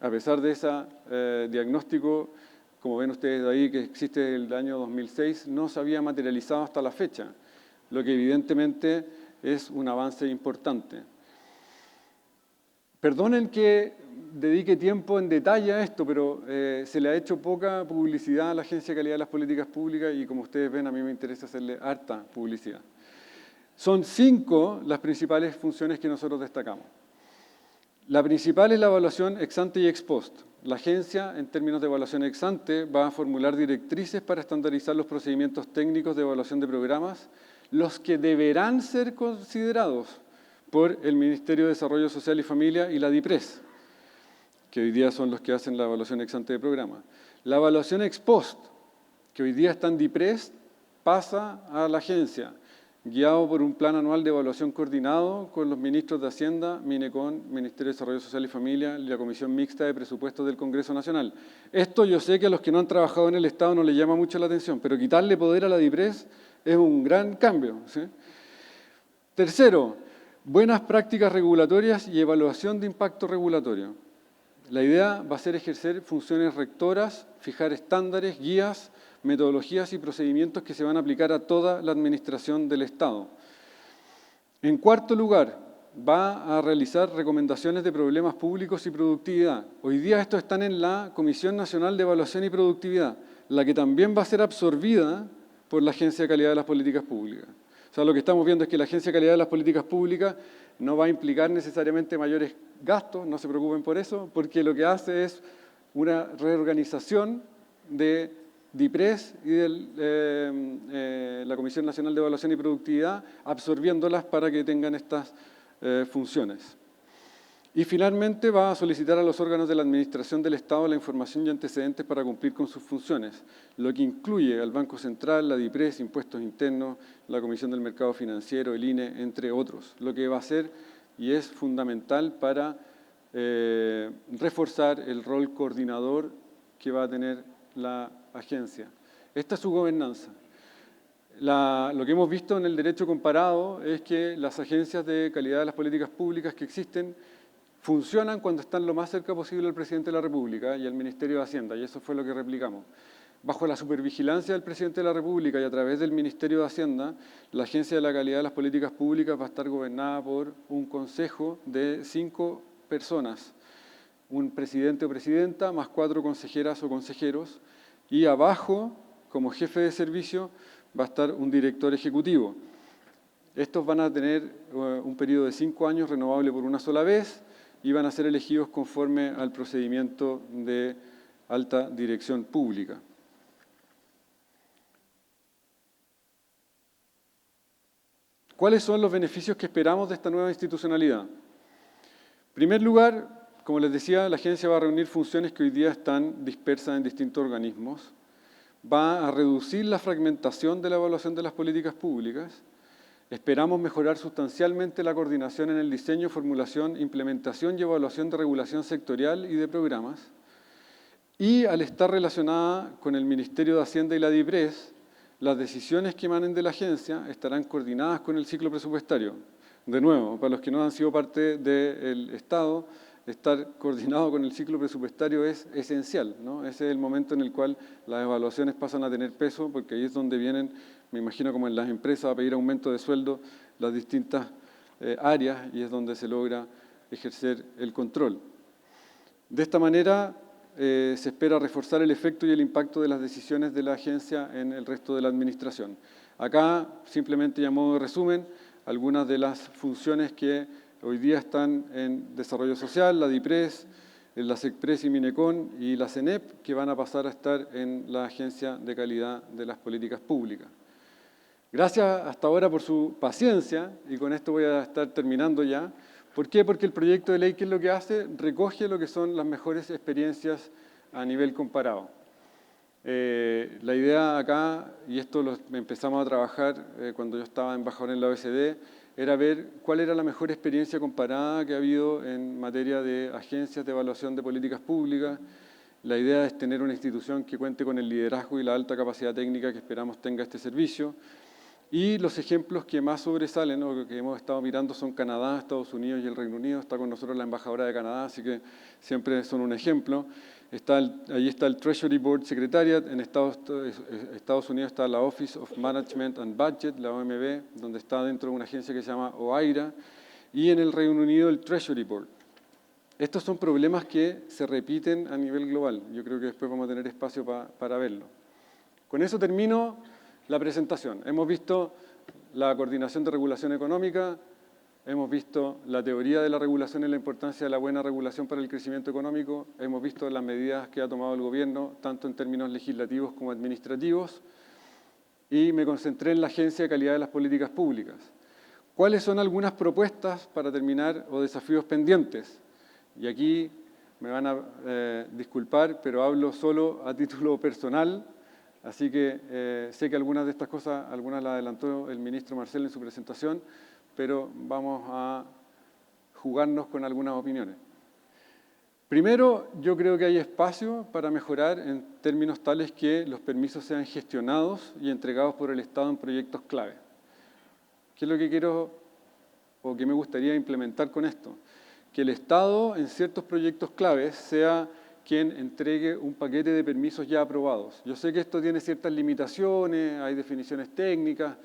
a pesar de ese diagnóstico, como ven ustedes ahí, que existe desde el año 2006, no se había materializado hasta la fecha, lo que evidentemente es un avance importante. Perdonen que dedique tiempo en detalle a esto, pero se le ha hecho poca publicidad a la Agencia de Calidad de las Políticas Públicas y, como ustedes ven, a mí me interesa hacerle harta publicidad. Son 5 las principales funciones que nosotros destacamos. La principal es la evaluación ex ante y ex post. La agencia, en términos de evaluación ex ante, va a formular directrices para estandarizar los procedimientos técnicos de evaluación de programas, los que deberán ser considerados por el Ministerio de Desarrollo Social y Familia y la DIPRES, que hoy día son los que hacen la evaluación ex ante de programas. La evaluación ex post, que hoy día está en DIPRES, pasa a la agencia, guiado por un plan anual de evaluación coordinado con los ministros de Hacienda, Minecon, Ministerio de Desarrollo Social y Familia y la Comisión Mixta de Presupuestos del Congreso Nacional. Esto yo sé que a los que no han trabajado en el Estado no les llama mucho la atención, pero quitarle poder a la DIPRES es un gran cambio, ¿sí? Tercero, buenas prácticas regulatorias y evaluación de impacto regulatorio. La idea va a ser ejercer funciones rectoras, fijar estándares, guías, metodologías y procedimientos que se van a aplicar a toda la administración del Estado. En cuarto lugar, va a realizar recomendaciones de problemas públicos y productividad. Hoy día estos están en la Comisión Nacional de Evaluación y Productividad, la que también va a ser absorbida por la Agencia de Calidad de las Políticas Públicas. O sea, lo que estamos viendo es que la Agencia de Calidad de las Políticas Públicas no va a implicar necesariamente mayores gastos, no se preocupen por eso, porque lo que hace es una reorganización de DIPRES y de la Comisión Nacional de Evaluación y Productividad, absorbiéndolas para que tengan estas funciones. Y finalmente va a solicitar a los órganos de la Administración del Estado la información y antecedentes para cumplir con sus funciones, lo que incluye al Banco Central, la DIPRES, Impuestos Internos, la Comisión del Mercado Financiero, el INE, entre otros, lo que va a ser y es fundamental para reforzar el rol coordinador que va a tener la agencia. Esta es su gobernanza. Lo que hemos visto en el derecho comparado es que las agencias de calidad de las políticas públicas que existen funcionan cuando están lo más cerca posible al presidente de la República y al Ministerio de Hacienda, y eso fue lo que replicamos. Bajo la supervigilancia del presidente de la República y a través del Ministerio de Hacienda, la Agencia de la Calidad de las Políticas Públicas va a estar gobernada por un consejo de 5 personas, un presidente o presidenta, más 4 consejeras o consejeros, y abajo, como jefe de servicio, va a estar un director ejecutivo. Estos van a tener un periodo de 5 años renovable por una sola vez y van a ser elegidos conforme al procedimiento de alta dirección pública. ¿Cuáles son los beneficios que esperamos de esta nueva institucionalidad? En primer lugar, como les decía, la agencia va a reunir funciones que hoy día están dispersas en distintos organismos, va a reducir la fragmentación de la evaluación de las políticas públicas, esperamos mejorar sustancialmente la coordinación en el diseño, formulación, implementación y evaluación de regulación sectorial y de programas, y al estar relacionada con el Ministerio de Hacienda y la DIPRES, las decisiones que emanen de la agencia estarán coordinadas con el ciclo presupuestario. De nuevo, para los que no han sido parte del Estado, estar coordinado con el ciclo presupuestario es esencial, ¿no? Ese es el momento en el cual las evaluaciones pasan a tener peso, porque ahí es donde vienen, me imagino como en las empresas, a pedir aumento de sueldo las distintas áreas y es donde se logra ejercer el control. De esta manera, se espera reforzar el efecto y el impacto de las decisiones de la agencia en el resto de la administración. Acá, simplemente y a modo de resumen, algunas de las funciones que hoy día están en Desarrollo Social, la DIPRES, la SECPRES y MINECON y la CENEP, que van a pasar a estar en la Agencia de Calidad de las Políticas Públicas. Gracias hasta ahora por su paciencia, y con esto voy a estar terminando ya. ¿Por qué? Porque el proyecto de ley, ¿qué es lo que hace? Recoge lo que son las mejores experiencias a nivel comparado. La idea acá, y esto lo empezamos a trabajar cuando yo estaba embajador en la OECD, era ver cuál era la mejor experiencia comparada que ha habido en materia de agencias de evaluación de políticas públicas. La idea es tener una institución que cuente con el liderazgo y la alta capacidad técnica que esperamos tenga este servicio. Y los ejemplos que más sobresalen, o que hemos estado mirando, son Canadá, Estados Unidos y el Reino Unido. Está con nosotros la embajadora de Canadá, así que siempre son un ejemplo. Ahí está el Treasury Board Secretariat. En Estados Unidos está la Office of Management and Budget, la OMB, donde está dentro de una agencia que se llama OIRA. Y en el Reino Unido el Treasury Board. Estos son problemas que se repiten a nivel global. Yo creo que después vamos a tener espacio para verlo. Con eso termino la presentación. Hemos visto la coordinación de regulación económica, hemos visto la teoría de la regulación y la importancia de la buena regulación para el crecimiento económico, hemos visto las medidas que ha tomado el gobierno, tanto en términos legislativos como administrativos, y me concentré en la Agencia de Calidad de las Políticas Públicas. ¿Cuáles son algunas propuestas para terminar o desafíos pendientes? Y aquí me van a disculpar, pero hablo solo a título personal. Así que sé que algunas de estas cosas, algunas las adelantó el ministro Marcel en su presentación, pero vamos a jugarnos con algunas opiniones. Primero, yo creo que hay espacio para mejorar en términos tales que los permisos sean gestionados y entregados por el Estado en proyectos clave. ¿Qué es lo que quiero o que me gustaría implementar con esto? Que el Estado en ciertos proyectos claves sea quien entregue un paquete de permisos ya aprobados. Yo sé que esto tiene ciertas limitaciones, hay definiciones técnicas,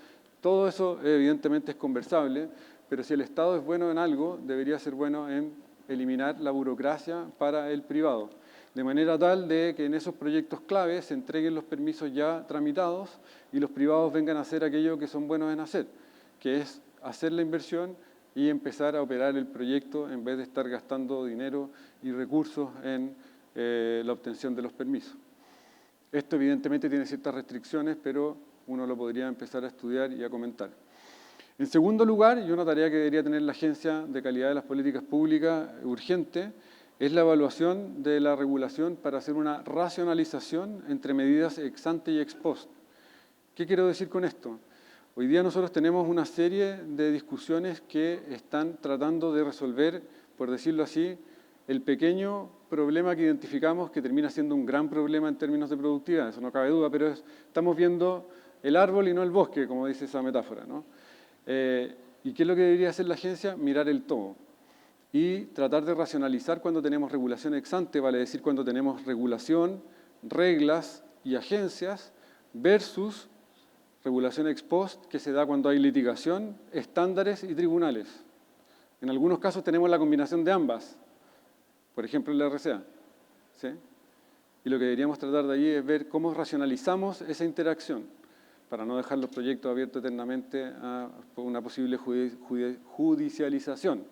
todo eso evidentemente es conversable, pero si el Estado es bueno en algo, debería ser bueno en eliminar la burocracia para el privado, de manera tal de que en esos proyectos claves se entreguen los permisos ya tramitados y los privados vengan a hacer aquello que son buenos en hacer, que es hacer la inversión y empezar a operar el proyecto en vez de estar gastando dinero y recursos en la obtención de los permisos. Esto evidentemente tiene ciertas restricciones, pero uno lo podría empezar a estudiar y a comentar. En segundo lugar, y una tarea que debería tener la Agencia de Calidad de las Políticas Públicas urgente, es la evaluación de la regulación para hacer una racionalización entre medidas ex ante y ex post. ¿Qué quiero decir con esto? Hoy día nosotros tenemos una serie de discusiones que están tratando de resolver, por decirlo así, el pequeño problema que identificamos que termina siendo un gran problema en términos de productividad, eso no cabe duda, pero estamos viendo el árbol y no el bosque, como dice esa metáfora, ¿no? ¿Y qué es lo que debería hacer la agencia? Mirar el todo y tratar de racionalizar cuando tenemos regulación ex ante, vale decir cuando tenemos regulación, reglas y agencias versus regulación ex post que se da cuando hay litigación, estándares y tribunales. En algunos casos tenemos la combinación de ambas. Por ejemplo, en la RCA. ¿Sí? Y lo que deberíamos tratar de ahí es ver cómo racionalizamos esa interacción para no dejar los proyectos abiertos eternamente a una posible judicialización.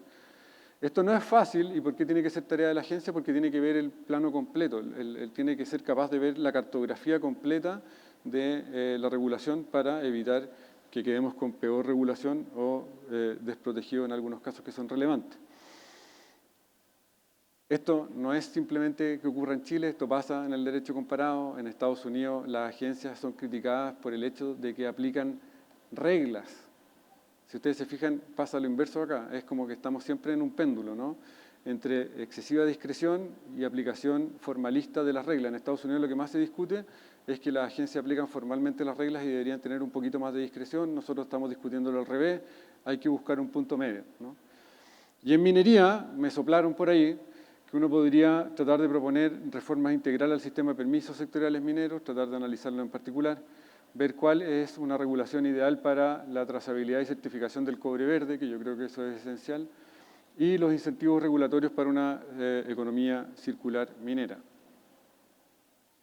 Esto no es fácil. ¿Y por qué tiene que ser tarea de la agencia? Porque tiene que ver el plano completo. Él tiene que ser capaz de ver la cartografía completa de la regulación para evitar que quedemos con peor regulación o desprotegidos en algunos casos que son relevantes. Esto no es simplemente que ocurra en Chile, esto pasa en el derecho comparado. En Estados Unidos las agencias son criticadas por el hecho de que aplican reglas. Si ustedes se fijan, pasa lo inverso acá. Es como que estamos siempre en un péndulo, ¿no? Entre excesiva discreción y aplicación formalista de las reglas. En Estados Unidos lo que más se discute es que las agencias aplican formalmente las reglas y deberían tener un poquito más de discreción. Nosotros estamos discutiéndolo al revés. Hay que buscar un punto medio, ¿no? Y en minería me soplaron por ahí que uno podría tratar de proponer reformas integrales al sistema de permisos sectoriales mineros, tratar de analizarlo en particular, ver cuál es una regulación ideal para la trazabilidad y certificación del cobre verde, que yo creo que eso es esencial, y los incentivos regulatorios para una economía circular minera.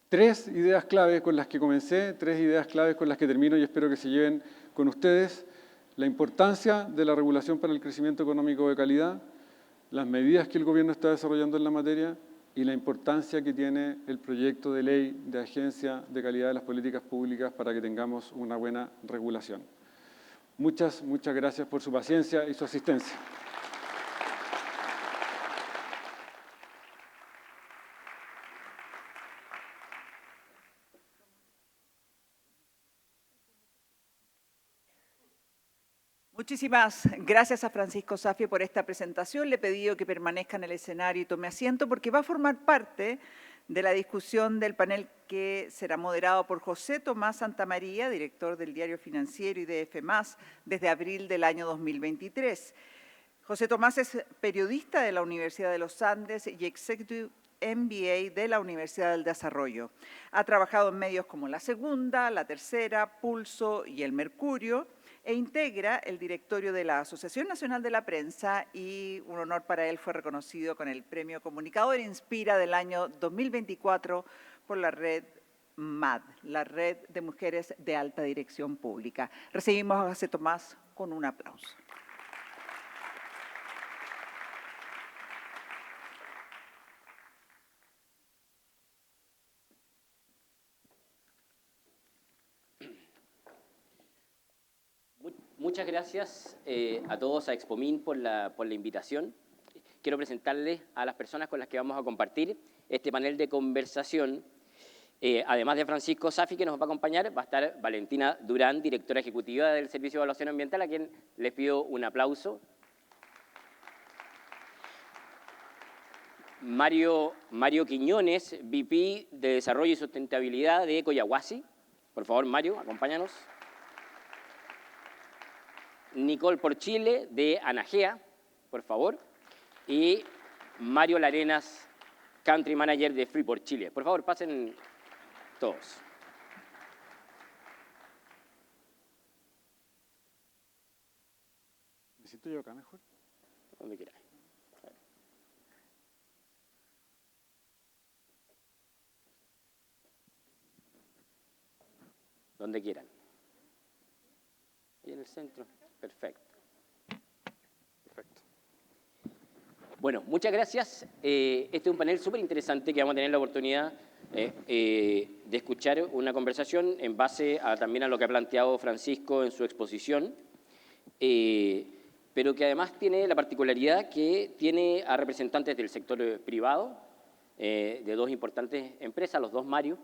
tres ideas claves con las que comencé, tres ideas claves con las que termino y espero que se lleven con ustedes. La importancia de la regulación para el crecimiento económico de calidad, las medidas que el gobierno está desarrollando en la materia y la importancia que tiene el proyecto de ley de Agencia de Calidad de las Políticas Públicas para que tengamos una buena regulación. Muchas gracias por su paciencia y su asistencia. Muchísimas gracias a Francisco Zafie por esta presentación. Le he pedido que permanezca en el escenario y tome asiento porque va a formar parte de la discusión del panel que será moderado por José Tomás Santamaría, director del Diario Financiero y de F+, desde abril del año 2023. José Tomás es periodista de la Universidad de los Andes y Executive MBA de la Universidad del Desarrollo. Ha trabajado en medios como La Segunda, La Tercera, Pulso y El Mercurio, e integra el directorio de la Asociación Nacional de la Prensa y un honor para él fue reconocido con el Premio Comunicador Inspira del año 2024 por la red MAD, la Red de Mujeres de Alta Dirección Pública. Recibimos a José Tomás con un aplauso. Muchas gracias a todos, a Expomin, por la invitación. Quiero presentarles a las personas con las que vamos a compartir este panel de conversación. Además de Francisco Zafie, que nos va a acompañar, va a estar Valentina Durán, directora ejecutiva del Servicio de Evaluación Ambiental, a quien les pido un aplauso. Mario Quiñones, VP de Desarrollo y Sustentabilidad de Collahuasi. Por favor, Mario, acompáñanos. Nicole Porchile, de Anagea, por favor. Y Mario Larenas, Country Manager de Freeport Chile. Por favor, pasen todos. ¿Me siento yo acá mejor? Donde quieran. Donde quieran. Y en el centro. Perfecto. Perfecto. Bueno, muchas gracias. Este es un panel súper interesante que vamos a tener la oportunidad de escuchar una conversación en base también a lo que ha planteado Francisco en su exposición, pero que además tiene la particularidad que tiene a representantes del sector privado, de dos importantes empresas, los dos Mario,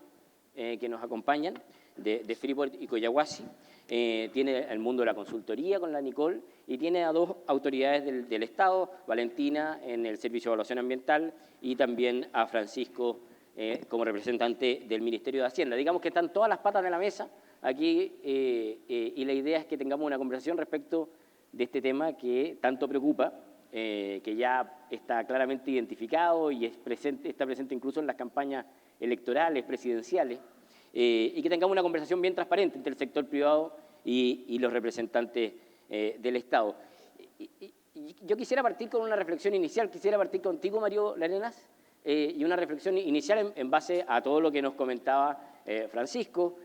que nos acompañan, de Freeport y Collahuasi. Tiene el mundo de la consultoría con la Nicole y tiene a dos autoridades del Estado, Valentina en el Servicio de Evaluación Ambiental y también a Francisco como representante del Ministerio de Hacienda. Digamos que están todas las patas de la mesa aquí y la idea es que tengamos una conversación respecto de este tema que tanto preocupa, que ya está claramente identificado y está presente incluso en las campañas electorales, presidenciales, y que tengamos una conversación bien transparente entre el sector privado y los representantes del Estado. Yo quisiera partir con una reflexión inicial, quisiera partir contigo, Mario Larenas, y una reflexión inicial en base a todo lo que nos comentaba Francisco.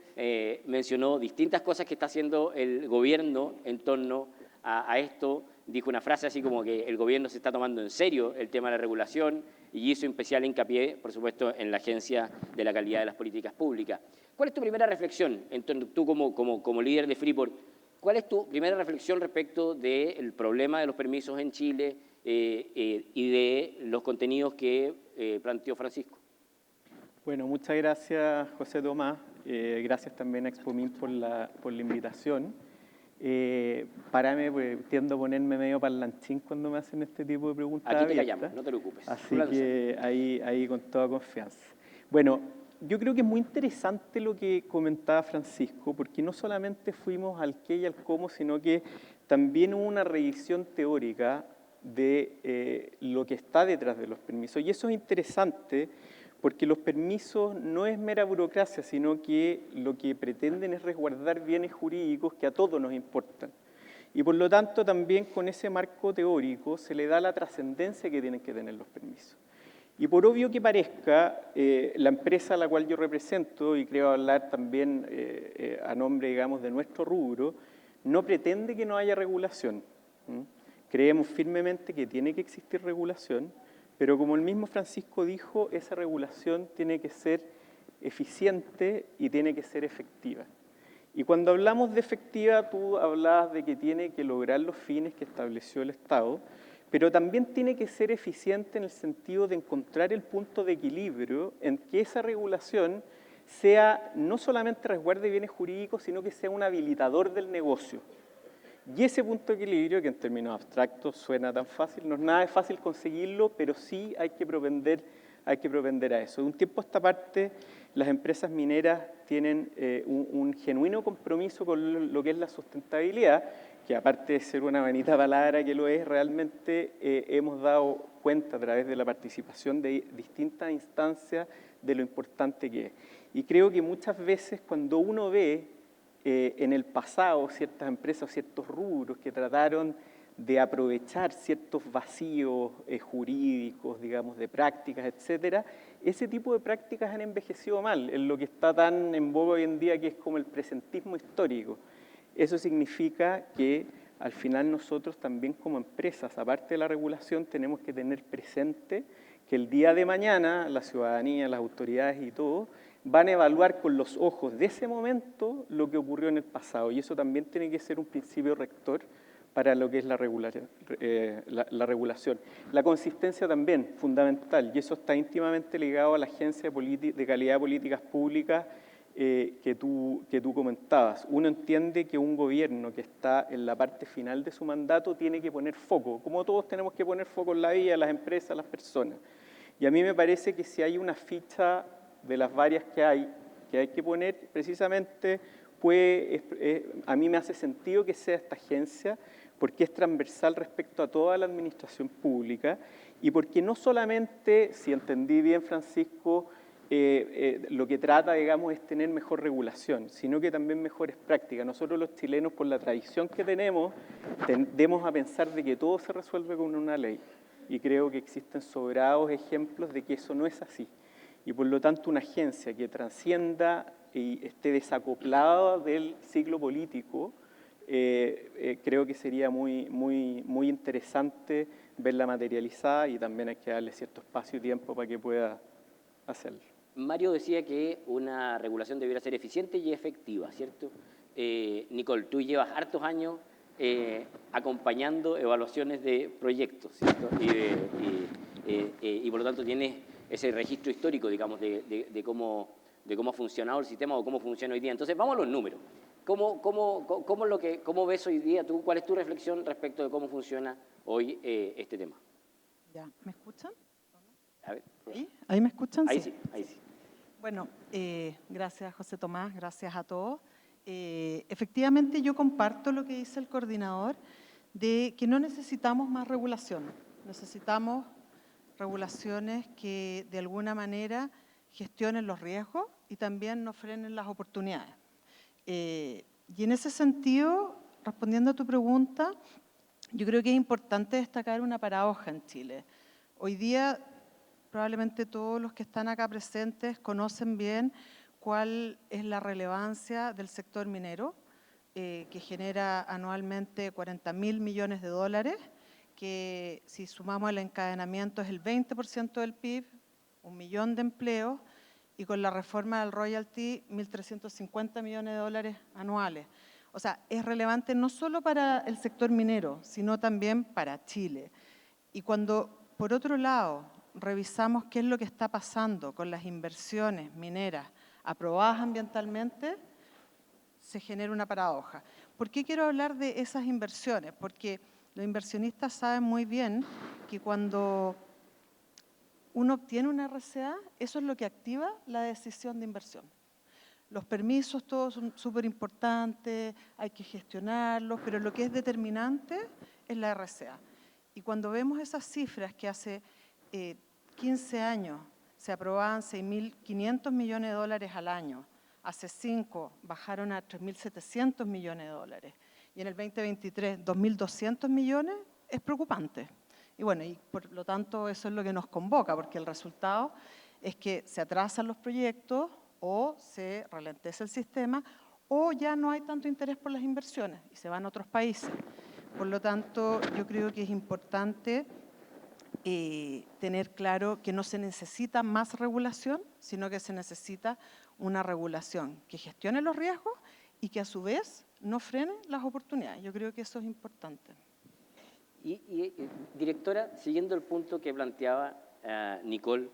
Mencionó distintas cosas que está haciendo el gobierno en torno a esto. Dijo una frase así como que el gobierno se está tomando en serio el tema de la regulación y hizo especial hincapié, por supuesto, en la Agencia de la Calidad de las Políticas Públicas. ¿Cuál es tu primera reflexión, tú como líder de Freeport, cuál es tu primera reflexión respecto del problema de los permisos en Chile y de los contenidos que planteó Francisco? Bueno, muchas gracias, José Tomás. Gracias también a Expomin por la invitación. Pues, tiendo a ponerme medio parlanchín cuando me hacen este tipo de preguntas. Aquí te callamos, no te preocupes. Así que ahí con toda confianza. Bueno, yo creo que es muy interesante lo que comentaba Francisco, porque no solamente fuimos al qué y al cómo, sino que también hubo una revisión teórica de lo que está detrás de los permisos. Y eso es interesante porque los permisos no es mera burocracia, sino que lo que pretenden es resguardar bienes jurídicos que a todos nos importan. Y por lo tanto también con ese marco teórico se le da la trascendencia que tienen que tener los permisos. Y por obvio que parezca, la empresa a la cual yo represento, y creo hablar también a nombre, digamos, de nuestro rubro, no pretende que no haya regulación. Creemos firmemente que tiene que existir regulación, pero como el mismo Francisco dijo, esa regulación tiene que ser eficiente y tiene que ser efectiva. Y cuando hablamos de efectiva, tú hablabas de que tiene que lograr los fines que estableció el Estado, pero también tiene que ser eficiente en el sentido de encontrar el punto de equilibrio en que esa regulación sea no solamente resguarde bienes jurídicos, sino que sea un habilitador del negocio. Y ese punto de equilibrio, que en términos abstractos suena tan fácil, no es nada fácil conseguirlo, pero sí hay que propender a eso. De un tiempo a esta parte, las empresas mineras tienen un genuino compromiso con lo que es la sustentabilidad, que aparte de ser una bonita palabra que lo es, realmente hemos dado cuenta a través de la participación de distintas instancias de lo importante que es. Y creo que muchas veces cuando uno ve en el pasado ciertas empresas o ciertos rubros que trataron de aprovechar ciertos vacíos jurídicos, digamos, de prácticas, etcétera, ese tipo de prácticas han envejecido mal, en lo que está tan en boga hoy en día, que es como el presentismo histórico. Eso significa que al final nosotros también como empresas, aparte de la regulación, tenemos que tener presente que el día de mañana la ciudadanía, las autoridades y todo van a evaluar con los ojos de ese momento lo que ocurrió en el pasado, y eso también tiene que ser un principio rector para lo que es la regulación. La consistencia también, fundamental, y eso está íntimamente ligado a la Agencia de Calidad de Políticas Públicas que tú comentabas. Uno entiende que un gobierno que está en la parte final de su mandato tiene que poner foco, como todos tenemos que poner foco en la vida, las empresas, las personas. Y a mí me parece que si hay una ficha de las varias que hay que poner, precisamente a mí me hace sentido que sea esta agencia, porque es transversal respecto a toda la administración pública y porque no solamente, si entendí bien, Francisco, lo que trata, digamos, es tener mejor regulación, sino que también mejores prácticas. Nosotros los chilenos, por la tradición que tenemos, tendemos a pensar de que todo se resuelve con una ley. Y creo que existen sobrados ejemplos de que eso no es así. Y por lo tanto una agencia que trascienda y esté desacoplada del ciclo político, creo que sería muy interesante verla materializada, y también hay que darle cierto espacio y tiempo para que pueda hacerlo. Mario decía que una regulación debiera ser eficiente y efectiva, ¿cierto? Nicole, tú llevas hartos años acompañando evaluaciones de proyectos, ¿cierto? Y por lo tanto tienes ese registro histórico, digamos, de cómo ha funcionado el sistema o cómo funciona hoy día. Entonces, vamos a los números. ¿Cómo ves hoy día tú? ¿Cuál es tu reflexión respecto de cómo funciona hoy este tema? Ya, ¿me escuchan? A ver. ¿Ahí me escuchan? Ahí sí, ahí sí. Bueno, gracias José Tomás, gracias a todos. Efectivamente yo comparto lo que dice el coordinador de que no necesitamos más regulación, necesitamos regulaciones que de alguna manera gestionen los riesgos y también nos frenen las oportunidades. Y en ese sentido, respondiendo a tu pregunta, yo creo que es importante destacar una paradoja en Chile. Hoy día probablemente todos los que están acá presentes conocen bien cuál es la relevancia del sector minero, que genera anualmente 40.000 millones de dólares, que si sumamos el encadenamiento es el 20% del PIB, 1 millón de empleos, y con la reforma del royalty, 1.350 millones de dólares anuales. O sea, es relevante no solo para el sector minero, sino también para Chile. Y cuando, por otro lado, revisamos qué es lo que está pasando con las inversiones mineras aprobadas ambientalmente, se genera una paradoja. ¿Por qué quiero hablar de esas inversiones? Porque los inversionistas saben muy bien que cuando uno obtiene una RCA, eso es lo que activa la decisión de inversión. Los permisos todos son súper importantes, hay que gestionarlos, pero lo que es determinante es la RCA. Y cuando vemos esas cifras que hace 15 años se aprobaban 6.500 millones de dólares al año, hace 5 bajaron a 3.700 millones de dólares y en el 2023 2.200 millones, es preocupante. Y bueno, y por lo tanto eso es lo que nos convoca, porque el resultado es que se atrasan los proyectos o se ralentiza el sistema o ya no hay tanto interés por las inversiones y se van a otros países. Por lo tanto, yo creo que es importante tener claro que no se necesita más regulación, sino que se necesita una regulación que gestione los riesgos y que a su vez no frene las oportunidades. Yo creo que eso es importante. Directora, siguiendo el punto que planteaba Nicole,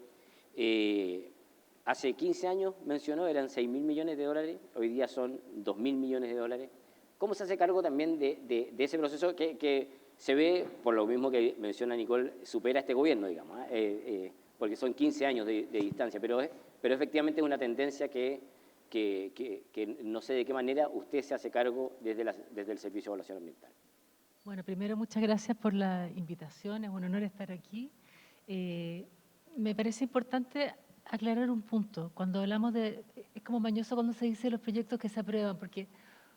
hace 15 años mencionó, eran 6.000 millones de dólares, hoy día son 2.000 millones de dólares. ¿Cómo se hace cargo también de ese proceso que se ve, por lo mismo que menciona Nicole, supera este gobierno, digamos, porque son 15 años de distancia, pero efectivamente es una tendencia que no sé de qué manera usted se hace cargo desde el Servicio de Evaluación Ambiental? Bueno, primero muchas gracias por la invitación, es un honor estar aquí. Me parece importante aclarar un punto. Cuando hablamos de, es como mañoso cuando se dice los proyectos que se aprueban, porque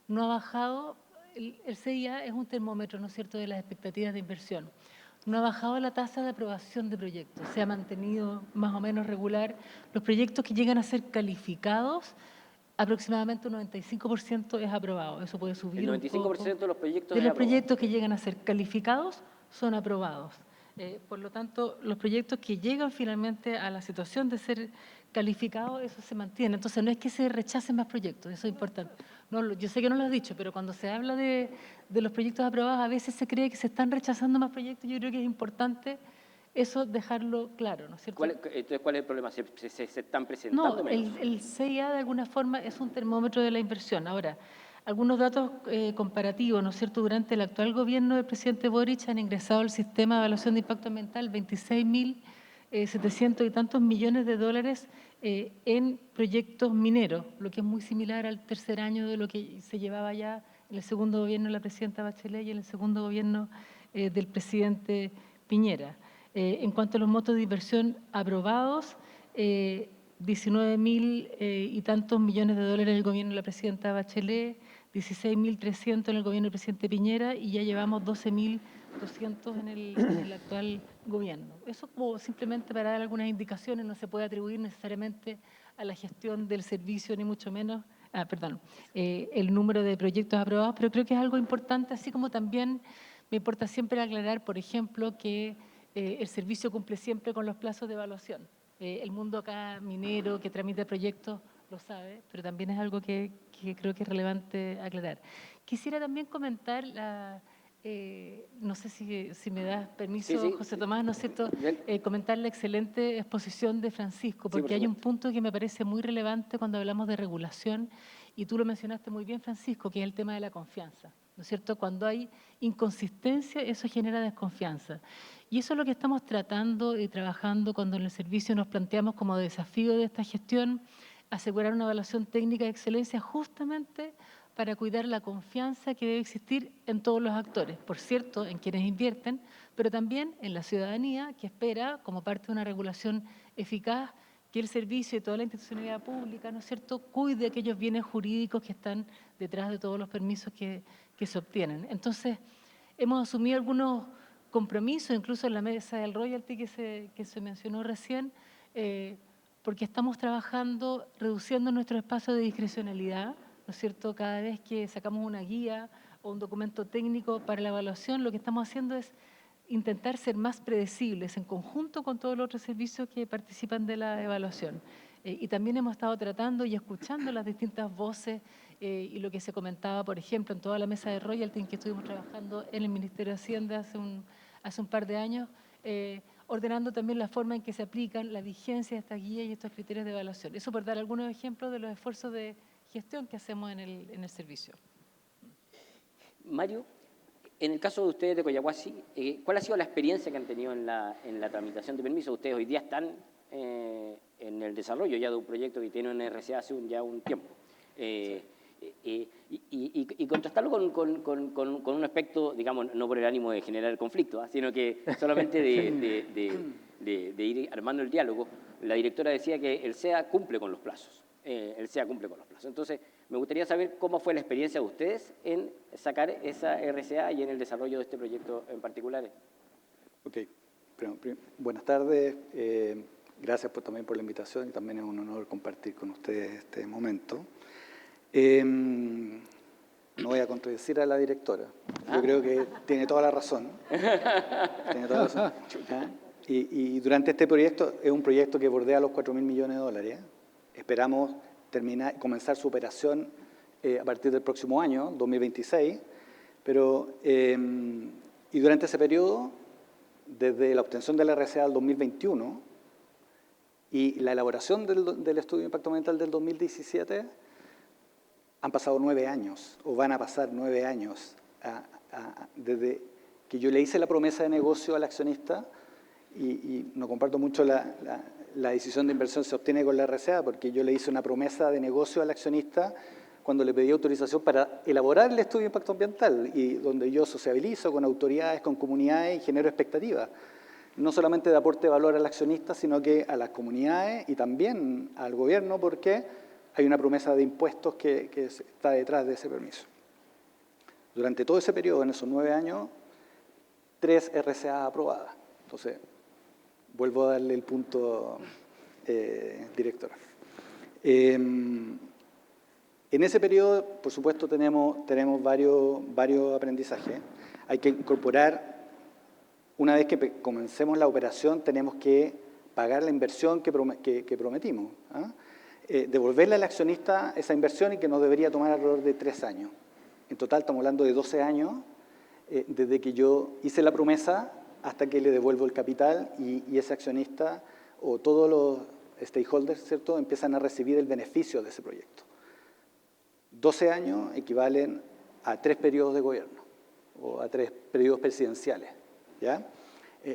no ha bajado, el CIA es un termómetro, ¿no es cierto?, de las expectativas de inversión. No ha bajado la tasa de aprobación de proyectos, se ha mantenido más o menos regular. Los proyectos que llegan a ser calificados, aproximadamente un 95% es aprobado. Eso puede subir un poco. El 95% de los proyectos de los proyectos que llegan a ser calificados son aprobados. Por lo tanto, los proyectos que llegan finalmente a la situación de ser calificados, eso se mantiene. Entonces, no es que se rechacen más proyectos, eso es importante. No, yo sé que no lo has dicho, pero cuando se habla de los proyectos aprobados, a veces se cree que se están rechazando más proyectos. Yo creo que es importante eso dejarlo claro, ¿no es cierto? Entonces, ¿cuál es el problema? ¿Se están presentando no, menos? El CIA de alguna forma es un termómetro de la inversión. Ahora, algunos datos comparativos, ¿no es cierto? Durante el actual gobierno del presidente Boric han ingresado al sistema de evaluación de impacto ambiental 26.700 y tantos millones de dólares en proyectos mineros, lo que es muy similar al tercer año de lo que se llevaba ya en el segundo gobierno de la presidenta Bachelet y en el segundo gobierno del presidente Piñera. En cuanto a los montos de inversión aprobados, 19.000 y tantos millones de dólares en el gobierno de la presidenta Bachelet, 16.300 en el gobierno del presidente Piñera y ya llevamos 12.200 en el actual gobierno. Eso como simplemente para dar algunas indicaciones, no se puede atribuir necesariamente a la gestión del servicio, ni mucho menos, el número de proyectos aprobados, pero creo que es algo importante, así como también me importa siempre aclarar, por ejemplo, que el servicio cumple siempre con los plazos de evaluación. El mundo acá minero que tramita proyectos lo sabe, pero también es algo que creo que es relevante aclarar. Quisiera también comentar, no sé si me das permiso, sí, José Tomás, ¿no es cierto?, comentar la excelente exposición de Francisco, porque hay un punto que me parece muy relevante cuando hablamos de regulación, y tú lo mencionaste muy bien, Francisco, que es el tema de la confianza. ¿No es cierto? Cuando hay inconsistencia, eso genera desconfianza. Y eso es lo que estamos tratando y trabajando cuando en el servicio nos planteamos como desafío de esta gestión, asegurar una evaluación técnica de excelencia justamente para cuidar la confianza que debe existir en todos los actores, por cierto, en quienes invierten, pero también en la ciudadanía que espera, como parte de una regulación eficaz, que el servicio y toda la institucionalidad pública, ¿no es cierto?, cuide aquellos bienes jurídicos que están detrás de todos los permisos que se obtienen. Entonces, hemos asumido algunos compromisos, incluso en la mesa del royalty que se mencionó recién, porque estamos trabajando reduciendo nuestro espacio de discrecionalidad, ¿no es cierto? Cada vez que sacamos una guía o un documento técnico para la evaluación, lo que estamos haciendo es intentar ser más predecibles en conjunto con todos los otros servicios que participan de la evaluación. Y también hemos estado tratando y escuchando las distintas voces y lo que se comentaba, por ejemplo, en toda la mesa de royalty en que estuvimos trabajando en el Ministerio de Hacienda hace un par de años, ordenando también la forma en que se aplican la vigencia de estas guías y estos criterios de evaluación. Eso por dar algunos ejemplos de los esfuerzos de gestión que hacemos en el servicio. Mario, en el caso de ustedes de Collahuasi, ¿cuál ha sido la experiencia que han tenido en la tramitación de permisos? Ustedes hoy día están en el desarrollo ya de un proyecto que tiene una RCA hace ya un tiempo. Y contrastarlo con un aspecto, digamos, no por el ánimo de generar conflicto, sino que solamente de ir armando el diálogo. La directora decía que el SEA cumple con los plazos. Entonces, me gustaría saber cómo fue la experiencia de ustedes en sacar esa RCA y en el desarrollo de este proyecto en particular. Ok. Buenas tardes. Gracias también por la invitación y también es un honor compartir con ustedes este momento. No voy a contradecir a la directora. Yo creo que tiene toda la razón. Tiene toda la razón. Y durante este proyecto, es un proyecto que bordea los 4.000 millones de dólares. Esperamos comenzar su operación a partir del próximo año, 2026. Y durante ese periodo, desde la obtención de la RCA del 2021 y la elaboración del estudio de impacto ambiental del 2017, han pasado 9 años, o van a pasar 9 años, desde que yo le hice la promesa de negocio al accionista, y no comparto mucho la decisión de inversión se obtiene con la RCA, porque yo le hice una promesa de negocio al accionista cuando le pedí autorización para elaborar el estudio de impacto ambiental, y donde yo sociabilizo con autoridades, con comunidades y genero expectativas, no solamente de aporte de valor al accionista, sino que a las comunidades y también al gobierno, porque hay una promesa de impuestos que está detrás de ese permiso. Durante todo ese periodo, en esos 9 años, 3 RCA aprobadas. Entonces, vuelvo a darle el punto, directora. En ese periodo, por supuesto, tenemos varios aprendizajes. Hay que incorporar, una vez que comencemos la operación, tenemos que pagar la inversión que prometimos. Devolverle al accionista esa inversión y que nos debería tomar alrededor de 3 años. En total estamos hablando de 12 años, desde que yo hice la promesa hasta que le devuelvo el capital y ese accionista o todos los stakeholders, ¿cierto?, empiezan a recibir el beneficio de ese proyecto. 12 años equivalen a 3 periodos de gobierno o a 3 periodos presidenciales, ¿ya?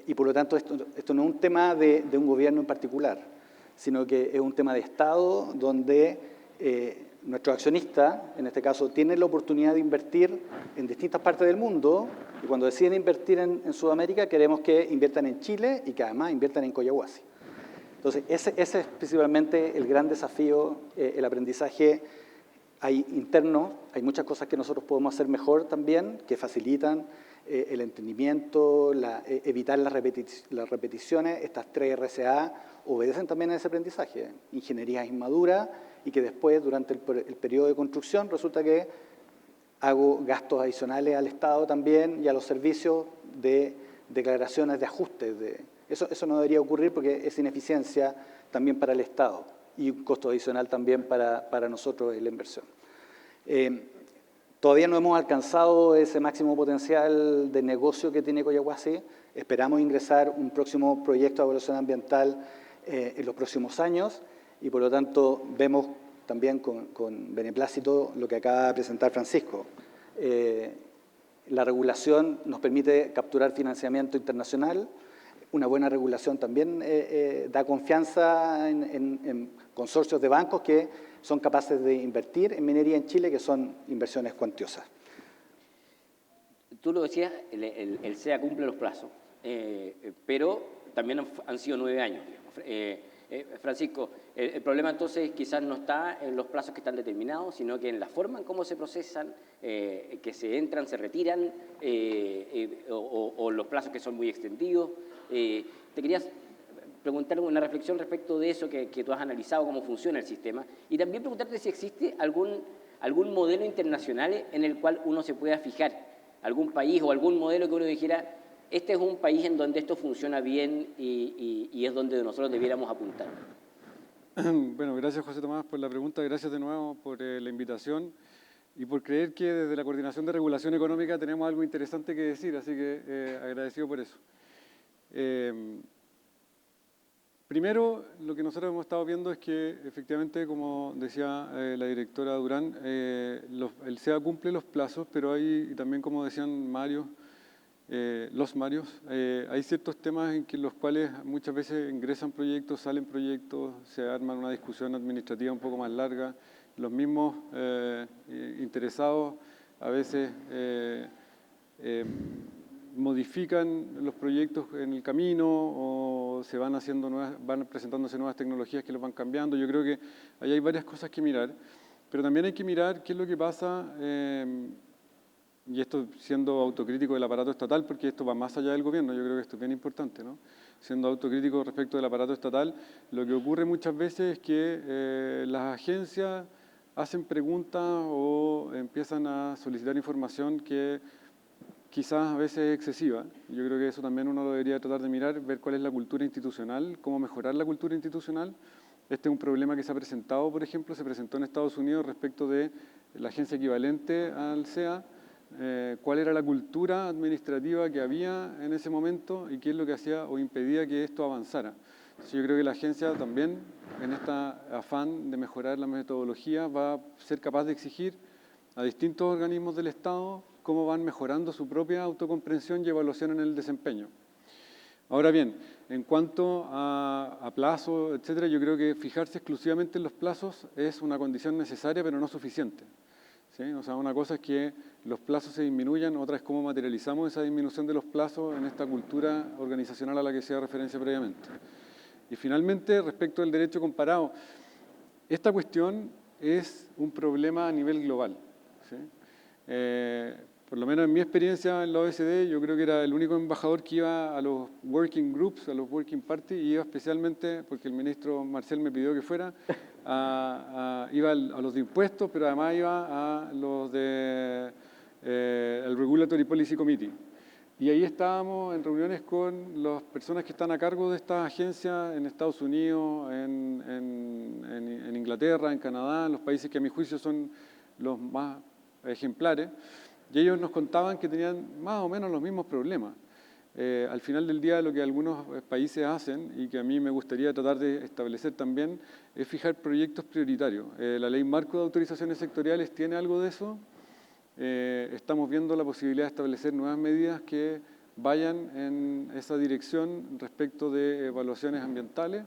Y por lo tanto esto no es un tema de un gobierno en particular, sino que es un tema de Estado donde nuestros accionistas, en este caso, tienen la oportunidad de invertir en distintas partes del mundo, y cuando deciden invertir en Sudamérica queremos que inviertan en Chile y que además inviertan en Collahuasi. Entonces, ese es principalmente el gran desafío, el aprendizaje interno. Hay muchas cosas que nosotros podemos hacer mejor también, que facilitan el entendimiento, evitar las repeticiones. Estas 3 RCA obedecen también a ese aprendizaje. Ingeniería inmadura, y que después, durante el periodo de construcción, resulta que hago gastos adicionales al Estado también y a los servicios de declaraciones de ajustes. Eso no debería ocurrir porque es ineficiencia también para el Estado y un costo adicional también para nosotros en la inversión. Todavía no hemos alcanzado ese máximo potencial de negocio que tiene Collahuasi. Esperamos ingresar un próximo proyecto de evaluación ambiental en los próximos años, y por lo tanto vemos también con beneplácito lo que acaba de presentar Francisco. La regulación nos permite capturar financiamiento internacional. Una buena regulación también da confianza en consorcios de bancos que son capaces de invertir en minería en Chile, que son inversiones cuantiosas. Tú lo decías, el SEA cumple los plazos, pero también han sido 9 años. Francisco, el problema entonces quizás no está en los plazos que están determinados, sino que en la forma en cómo se procesan, que se entran, se retiran, o los plazos que son muy extendidos. Te quería preguntar una reflexión respecto de eso que tú has analizado, cómo funciona el sistema, y también preguntarte si existe algún modelo internacional en el cual uno se pueda fijar, algún país o algún modelo que uno dijera, este es un país en donde esto funciona bien y es donde nosotros debiéramos apuntar. Bueno, gracias José Tomás por la pregunta, gracias de nuevo por la invitación y por creer que desde la Coordinación de Regulación Económica tenemos algo interesante que decir, así que agradecido por eso. Primero, lo que nosotros hemos estado viendo es que efectivamente, como decía la directora Durán, el SEA cumple los plazos, pero hay, y también como decían los Marios, hay ciertos temas en los cuales muchas veces ingresan proyectos, salen proyectos, se arma una discusión administrativa un poco más larga, los mismos interesados a veces modifican los proyectos en el camino o se van presentándose nuevas tecnologías que los van cambiando. Yo creo que ahí hay varias cosas que mirar, pero también hay que mirar qué es lo que pasa y esto siendo autocrítico del aparato estatal, porque esto va más allá del gobierno, yo creo que esto es bien importante, ¿no? Siendo autocrítico respecto del aparato estatal, lo que ocurre muchas veces es que las agencias hacen preguntas o empiezan a solicitar información que quizás a veces es excesiva. Yo creo que eso también uno lo debería tratar de mirar, ver cuál es la cultura institucional, cómo mejorar la cultura institucional. Este es un problema que se ha presentado, por ejemplo, se presentó en Estados Unidos respecto de la agencia equivalente al CEA, cuál era la cultura administrativa que había en ese momento y qué es lo que hacía o impedía que esto avanzara. Entonces, yo creo que la agencia también, en este afán de mejorar la metodología, va a ser capaz de exigir a distintos organismos del Estado cómo van mejorando su propia autocomprensión y evaluación en el desempeño. Ahora bien, en cuanto a plazos, etcétera, yo creo que fijarse exclusivamente en los plazos es una condición necesaria, pero no suficiente. ¿Sí? O sea, una cosa es que los plazos se disminuyan, otra es cómo materializamos esa disminución de los plazos en esta cultura organizacional a la que se da referencia previamente. Y finalmente, respecto del derecho comparado, esta cuestión es un problema a nivel global. ¿Sí? Por lo menos en mi experiencia en la OECD, yo creo que era el único embajador que iba a los working groups, a los working parties, y iba especialmente, porque el ministro Marcel me pidió que fuera, iba a los de impuestos, pero además iba a los de el Regulatory Policy Committee. Y ahí estábamos en reuniones con las personas que están a cargo de estas agencias en Estados Unidos, en Inglaterra, en Canadá, los países que a mi juicio son los más ejemplares. Y ellos nos contaban que tenían más o menos los mismos problemas. Al final del día, lo que algunos países hacen, y que a mí me gustaría tratar de establecer también, es fijar proyectos prioritarios. La Ley Marco de Autorizaciones Sectoriales tiene algo de eso. Estamos viendo la posibilidad de establecer nuevas medidas que vayan en esa dirección respecto de evaluaciones ambientales.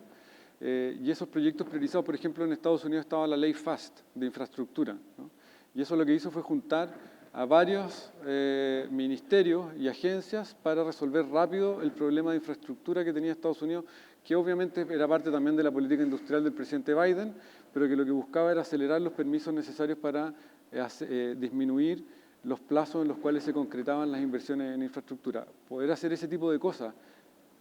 Y esos proyectos priorizados, por ejemplo, en Estados Unidos estaba la Ley FAST de infraestructura, ¿no? Y eso lo que hizo fue juntar a varios ministerios y agencias para resolver rápido el problema de infraestructura que tenía Estados Unidos, que obviamente era parte también de la política industrial del presidente Biden, pero que lo que buscaba era acelerar los permisos necesarios para disminuir los plazos en los cuales se concretaban las inversiones en infraestructura. Poder hacer ese tipo de cosas,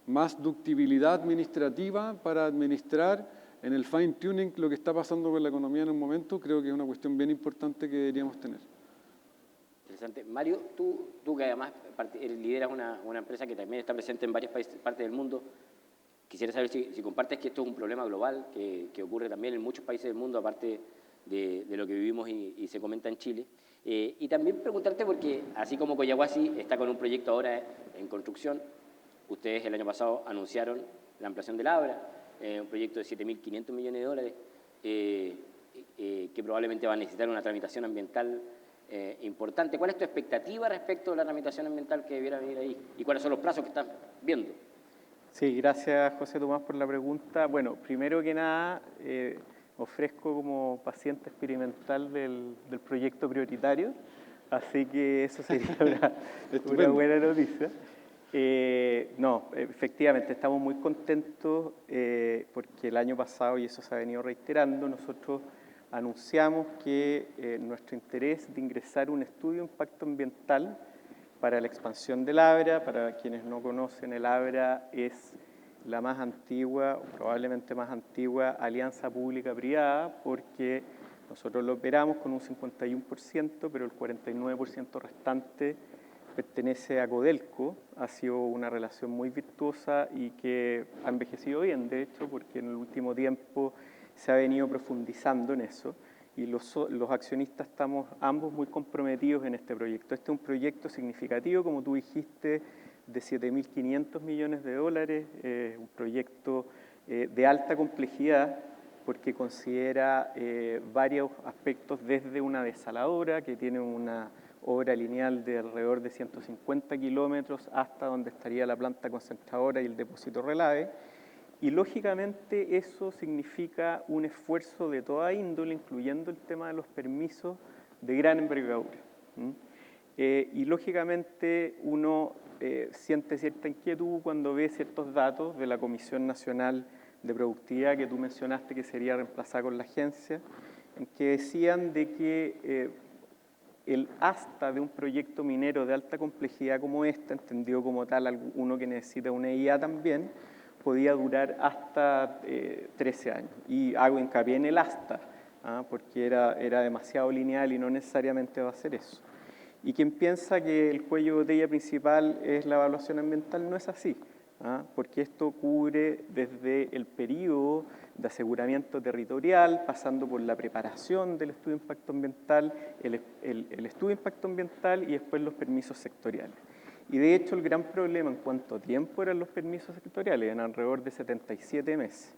más ductibilidad administrativa para administrar en el fine tuning lo que está pasando con la economía en un momento, creo que es una cuestión bien importante que deberíamos tener. Interesante. Mario, tú que además lideras una empresa que también está presente en varias partes del mundo, quisiera saber si compartes que esto es un problema global que ocurre también en muchos países del mundo, aparte de lo que vivimos y se comenta en Chile. Y también preguntarte, porque así como Collahuasi está con un proyecto ahora en construcción, ustedes el año pasado anunciaron la ampliación del Abra, un proyecto de 7.500 millones de dólares, que probablemente va a necesitar una tramitación ambiental importante. ¿Cuál es tu expectativa respecto a la tramitación ambiental que debiera venir ahí? ¿Y cuáles son los plazos que estás viendo? Sí, gracias José Tomás por la pregunta. Bueno, primero que nada, ofrezco como paciente experimental del proyecto prioritario, así que eso sería una buena noticia. No, efectivamente, estamos muy contentos porque el año pasado, y eso se ha venido reiterando, nosotros anunciamos que nuestro interés de ingresar un estudio de impacto ambiental para la expansión del Abra. Para quienes no conocen, el Abra es la más antigua, o probablemente más antigua, alianza pública-privada, porque nosotros lo operamos con un 51%, pero el 49% restante pertenece a Codelco. Ha sido una relación muy virtuosa y que ha envejecido bien, de hecho, porque en el último tiempo se ha venido profundizando en eso y los accionistas estamos ambos muy comprometidos en este proyecto. Este es un proyecto significativo, como tú dijiste, de 7.500 millones de dólares, un proyecto de alta complejidad porque considera varios aspectos, desde una desaladora que tiene una obra lineal de alrededor de 150 kilómetros hasta donde estaría la planta concentradora y el depósito relave. Y lógicamente eso significa un esfuerzo de toda índole, incluyendo el tema de los permisos de gran envergadura. Y lógicamente uno siente cierta inquietud cuando ve ciertos datos de la Comisión Nacional de Productividad que tú mencionaste, que sería reemplazada con la agencia, en que decían de que el asta de un proyecto minero de alta complejidad como este, entendido como tal uno que necesita una EIA también, podía durar hasta 13 años. Y hago hincapié en el asta, porque era demasiado lineal y no necesariamente va a ser eso. Y quien piensa que el cuello de botella principal es la evaluación ambiental, no es así, porque esto cubre desde el periodo de aseguramiento territorial, pasando por la preparación del estudio de impacto ambiental, el estudio de impacto ambiental y después los permisos sectoriales. Y de hecho el gran problema en cuanto a tiempo eran los permisos sectoriales, en alrededor de 77 meses.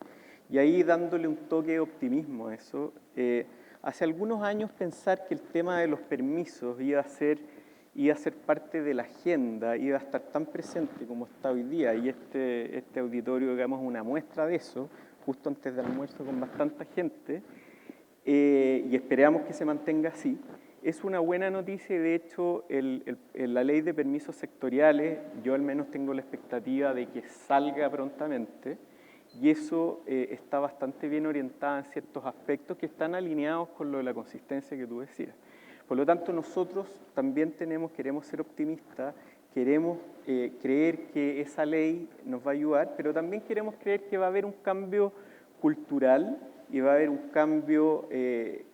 Y ahí dándole un toque de optimismo a eso, hace algunos años pensar que el tema de los permisos iba a ser parte de la agenda, iba a estar tan presente como está hoy día, y este auditorio, digamos, es una muestra de eso, justo antes del almuerzo con bastante gente, y esperamos que se mantenga así. Es una buena noticia y de hecho la ley de permisos sectoriales, yo al menos tengo la expectativa de que salga prontamente, y eso está bastante bien orientada en ciertos aspectos que están alineados con lo de la consistencia que tú decías. Por lo tanto, nosotros también queremos ser optimistas, queremos creer que esa ley nos va a ayudar, pero también queremos creer que va a haber un cambio cultural y va a haber un cambio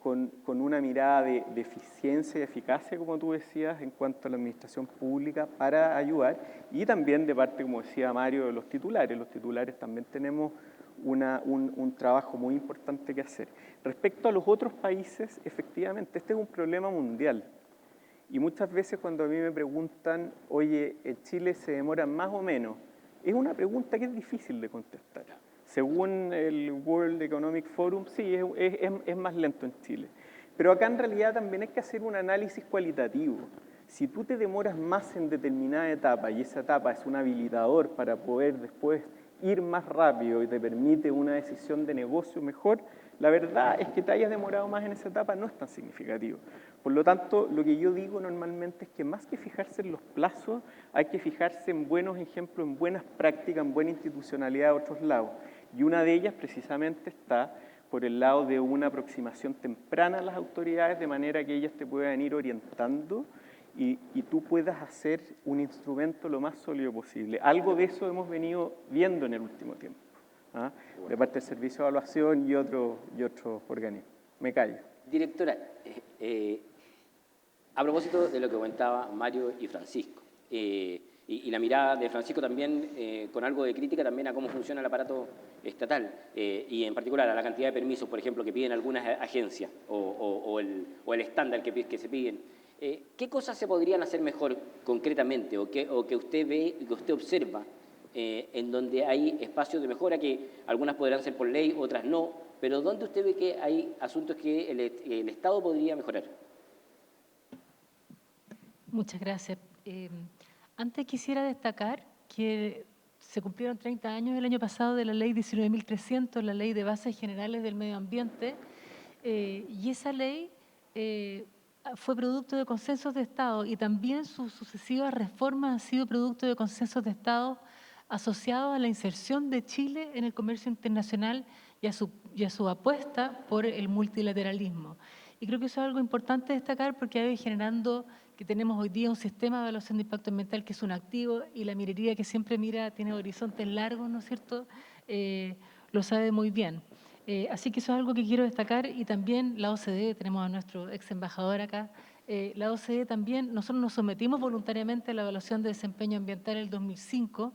con una mirada de eficiencia y eficacia, como tú decías, en cuanto a la administración pública para ayudar, y también de parte, como decía Mario, de los titulares. Los titulares también tenemos un trabajo muy importante que hacer. Respecto a los otros países, efectivamente, este es un problema mundial. Y muchas veces cuando a mí me preguntan, oye, ¿en Chile se demora más o menos? Es una pregunta que es difícil de contestar. Según el World Economic Forum, sí, es más lento en Chile. Pero acá en realidad también hay que hacer un análisis cualitativo. Si tú te demoras más en determinada etapa y esa etapa es un habilitador para poder después ir más rápido y te permite una decisión de negocio mejor, la verdad es que te hayas demorado más en esa etapa no es tan significativo. Por lo tanto, lo que yo digo normalmente es que más que fijarse en los plazos, hay que fijarse en buenos ejemplos, en buenas prácticas, en buena institucionalidad de otros lados. Y una de ellas precisamente está por el lado de una aproximación temprana a las autoridades, de manera que ellas te puedan ir orientando y tú puedas hacer un instrumento lo más sólido posible. Algo de eso hemos venido viendo en el último tiempo, de parte del Servicio de Evaluación y otros organismos. Me callo. Directora, a propósito de lo que comentaba Mario y Francisco, y la mirada de Francisco también con algo de crítica también a cómo funciona el aparato estatal, y en particular a la cantidad de permisos, por ejemplo, que piden algunas agencias o el estándar que se piden. ¿Qué cosas se podrían hacer mejor concretamente o que usted ve y que usted observa en donde hay espacios de mejora que algunas podrán ser por ley, otras no, pero dónde usted ve que hay asuntos que el Estado podría mejorar? Muchas gracias. Antes quisiera destacar que se cumplieron 30 años el año pasado de la Ley 19.300, la Ley de Bases Generales del Medio Ambiente, y esa ley fue producto de consensos de Estado y también sus sucesivas reformas han sido producto de consensos de Estado asociados a la inserción de Chile en el comercio internacional y a su apuesta por el multilateralismo. Y creo que eso es algo importante destacar porque ha ido generando que tenemos hoy día un sistema de evaluación de impacto ambiental que es un activo y la minería que siempre mira, tiene horizontes largos, ¿no es cierto?, lo sabe muy bien. Así que eso es algo que quiero destacar y también la OCDE, tenemos a nuestro ex embajador acá, la OCDE también, nosotros nos sometimos voluntariamente a la evaluación de desempeño ambiental en el 2005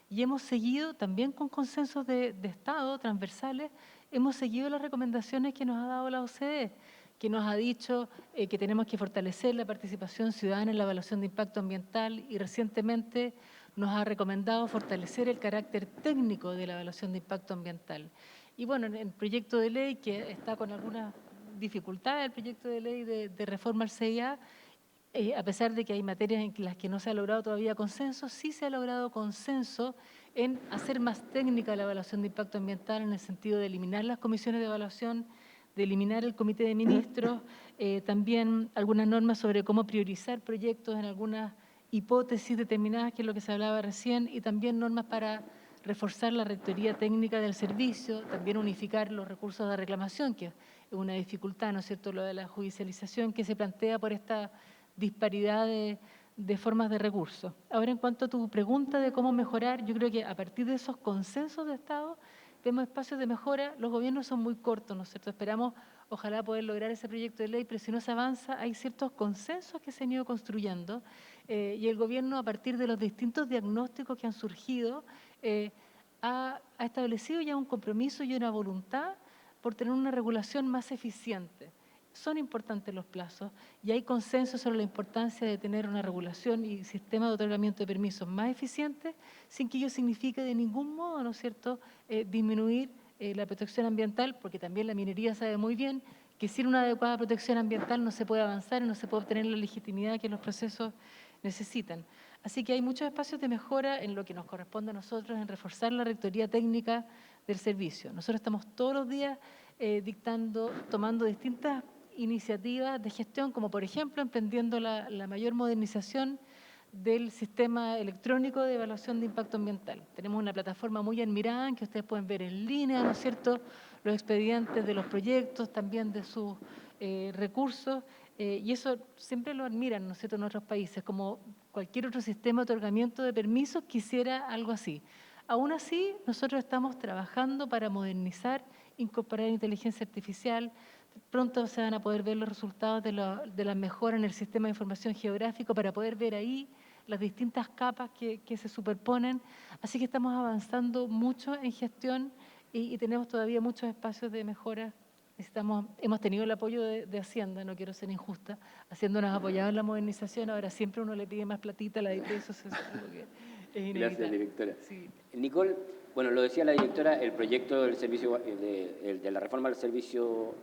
y hemos seguido también con consensos de Estado transversales, hemos seguido las recomendaciones que nos ha dado la OCDE, que nos ha dicho que tenemos que fortalecer la participación ciudadana en la evaluación de impacto ambiental y recientemente nos ha recomendado fortalecer el carácter técnico de la evaluación de impacto ambiental. Y bueno, en el proyecto de ley, que está con algunas dificultades, el proyecto de ley de reforma al CIA, a pesar de que hay materias en las que no se ha logrado todavía consenso, sí se ha logrado consenso en hacer más técnica la evaluación de impacto ambiental en el sentido de eliminar las comisiones de evaluación, de eliminar el comité de ministros, también algunas normas sobre cómo priorizar proyectos en algunas hipótesis determinadas, que es lo que se hablaba recién, y también normas para reforzar la rectoría técnica del servicio, también unificar los recursos de reclamación, que una dificultad, ¿no es cierto?, lo de la judicialización que se plantea por esta disparidad de formas de recursos. Ahora, en cuanto a tu pregunta de cómo mejorar, yo creo que a partir de esos consensos de Estado vemos espacios de mejora. Los gobiernos son muy cortos, ¿no es cierto? Esperamos, ojalá, poder lograr ese proyecto de ley, pero si no se avanza, hay ciertos consensos que se han ido construyendo y el gobierno, a partir de los distintos diagnósticos que han surgido, ha establecido ya un compromiso y una voluntad por tener una regulación más eficiente. Son importantes los plazos y hay consenso sobre la importancia de tener una regulación y sistema de otorgamiento de permisos más eficientes, sin que ello signifique de ningún modo, ¿no es cierto?, disminuir la protección ambiental, porque también la minería sabe muy bien que sin una adecuada protección ambiental no se puede avanzar y no se puede obtener la legitimidad que los procesos necesitan. Así que hay muchos espacios de mejora en lo que nos corresponde a nosotros, en reforzar la rectoría técnica del servicio. Nosotros estamos todos los días tomando distintas iniciativas de gestión, como por ejemplo emprendiendo la mayor modernización del sistema electrónico de evaluación de impacto ambiental. Tenemos una plataforma muy admirada en que ustedes pueden ver en línea, ¿no es cierto?, los expedientes de los proyectos, también de sus recursos, y eso siempre lo admiran, ¿no es cierto?, en otros países, como cualquier otro sistema de otorgamiento de permisos quisiera algo así. Aún así, nosotros estamos trabajando para modernizar, incorporar inteligencia artificial. Pronto se van a poder ver los resultados de la mejora en el sistema de información geográfico para poder ver ahí las distintas capas que se superponen. Así que estamos avanzando mucho en gestión y tenemos todavía muchos espacios de mejora. Hemos tenido el apoyo de Hacienda, no quiero ser injusta. Hacienda nos ha apoyado en la modernización, ahora siempre uno le pide más platita a la DIP, eso es algo que es inevitable. Gracias, directora. Sí. Nicole, bueno, lo decía la directora, el proyecto del servicio, de la reforma del servicio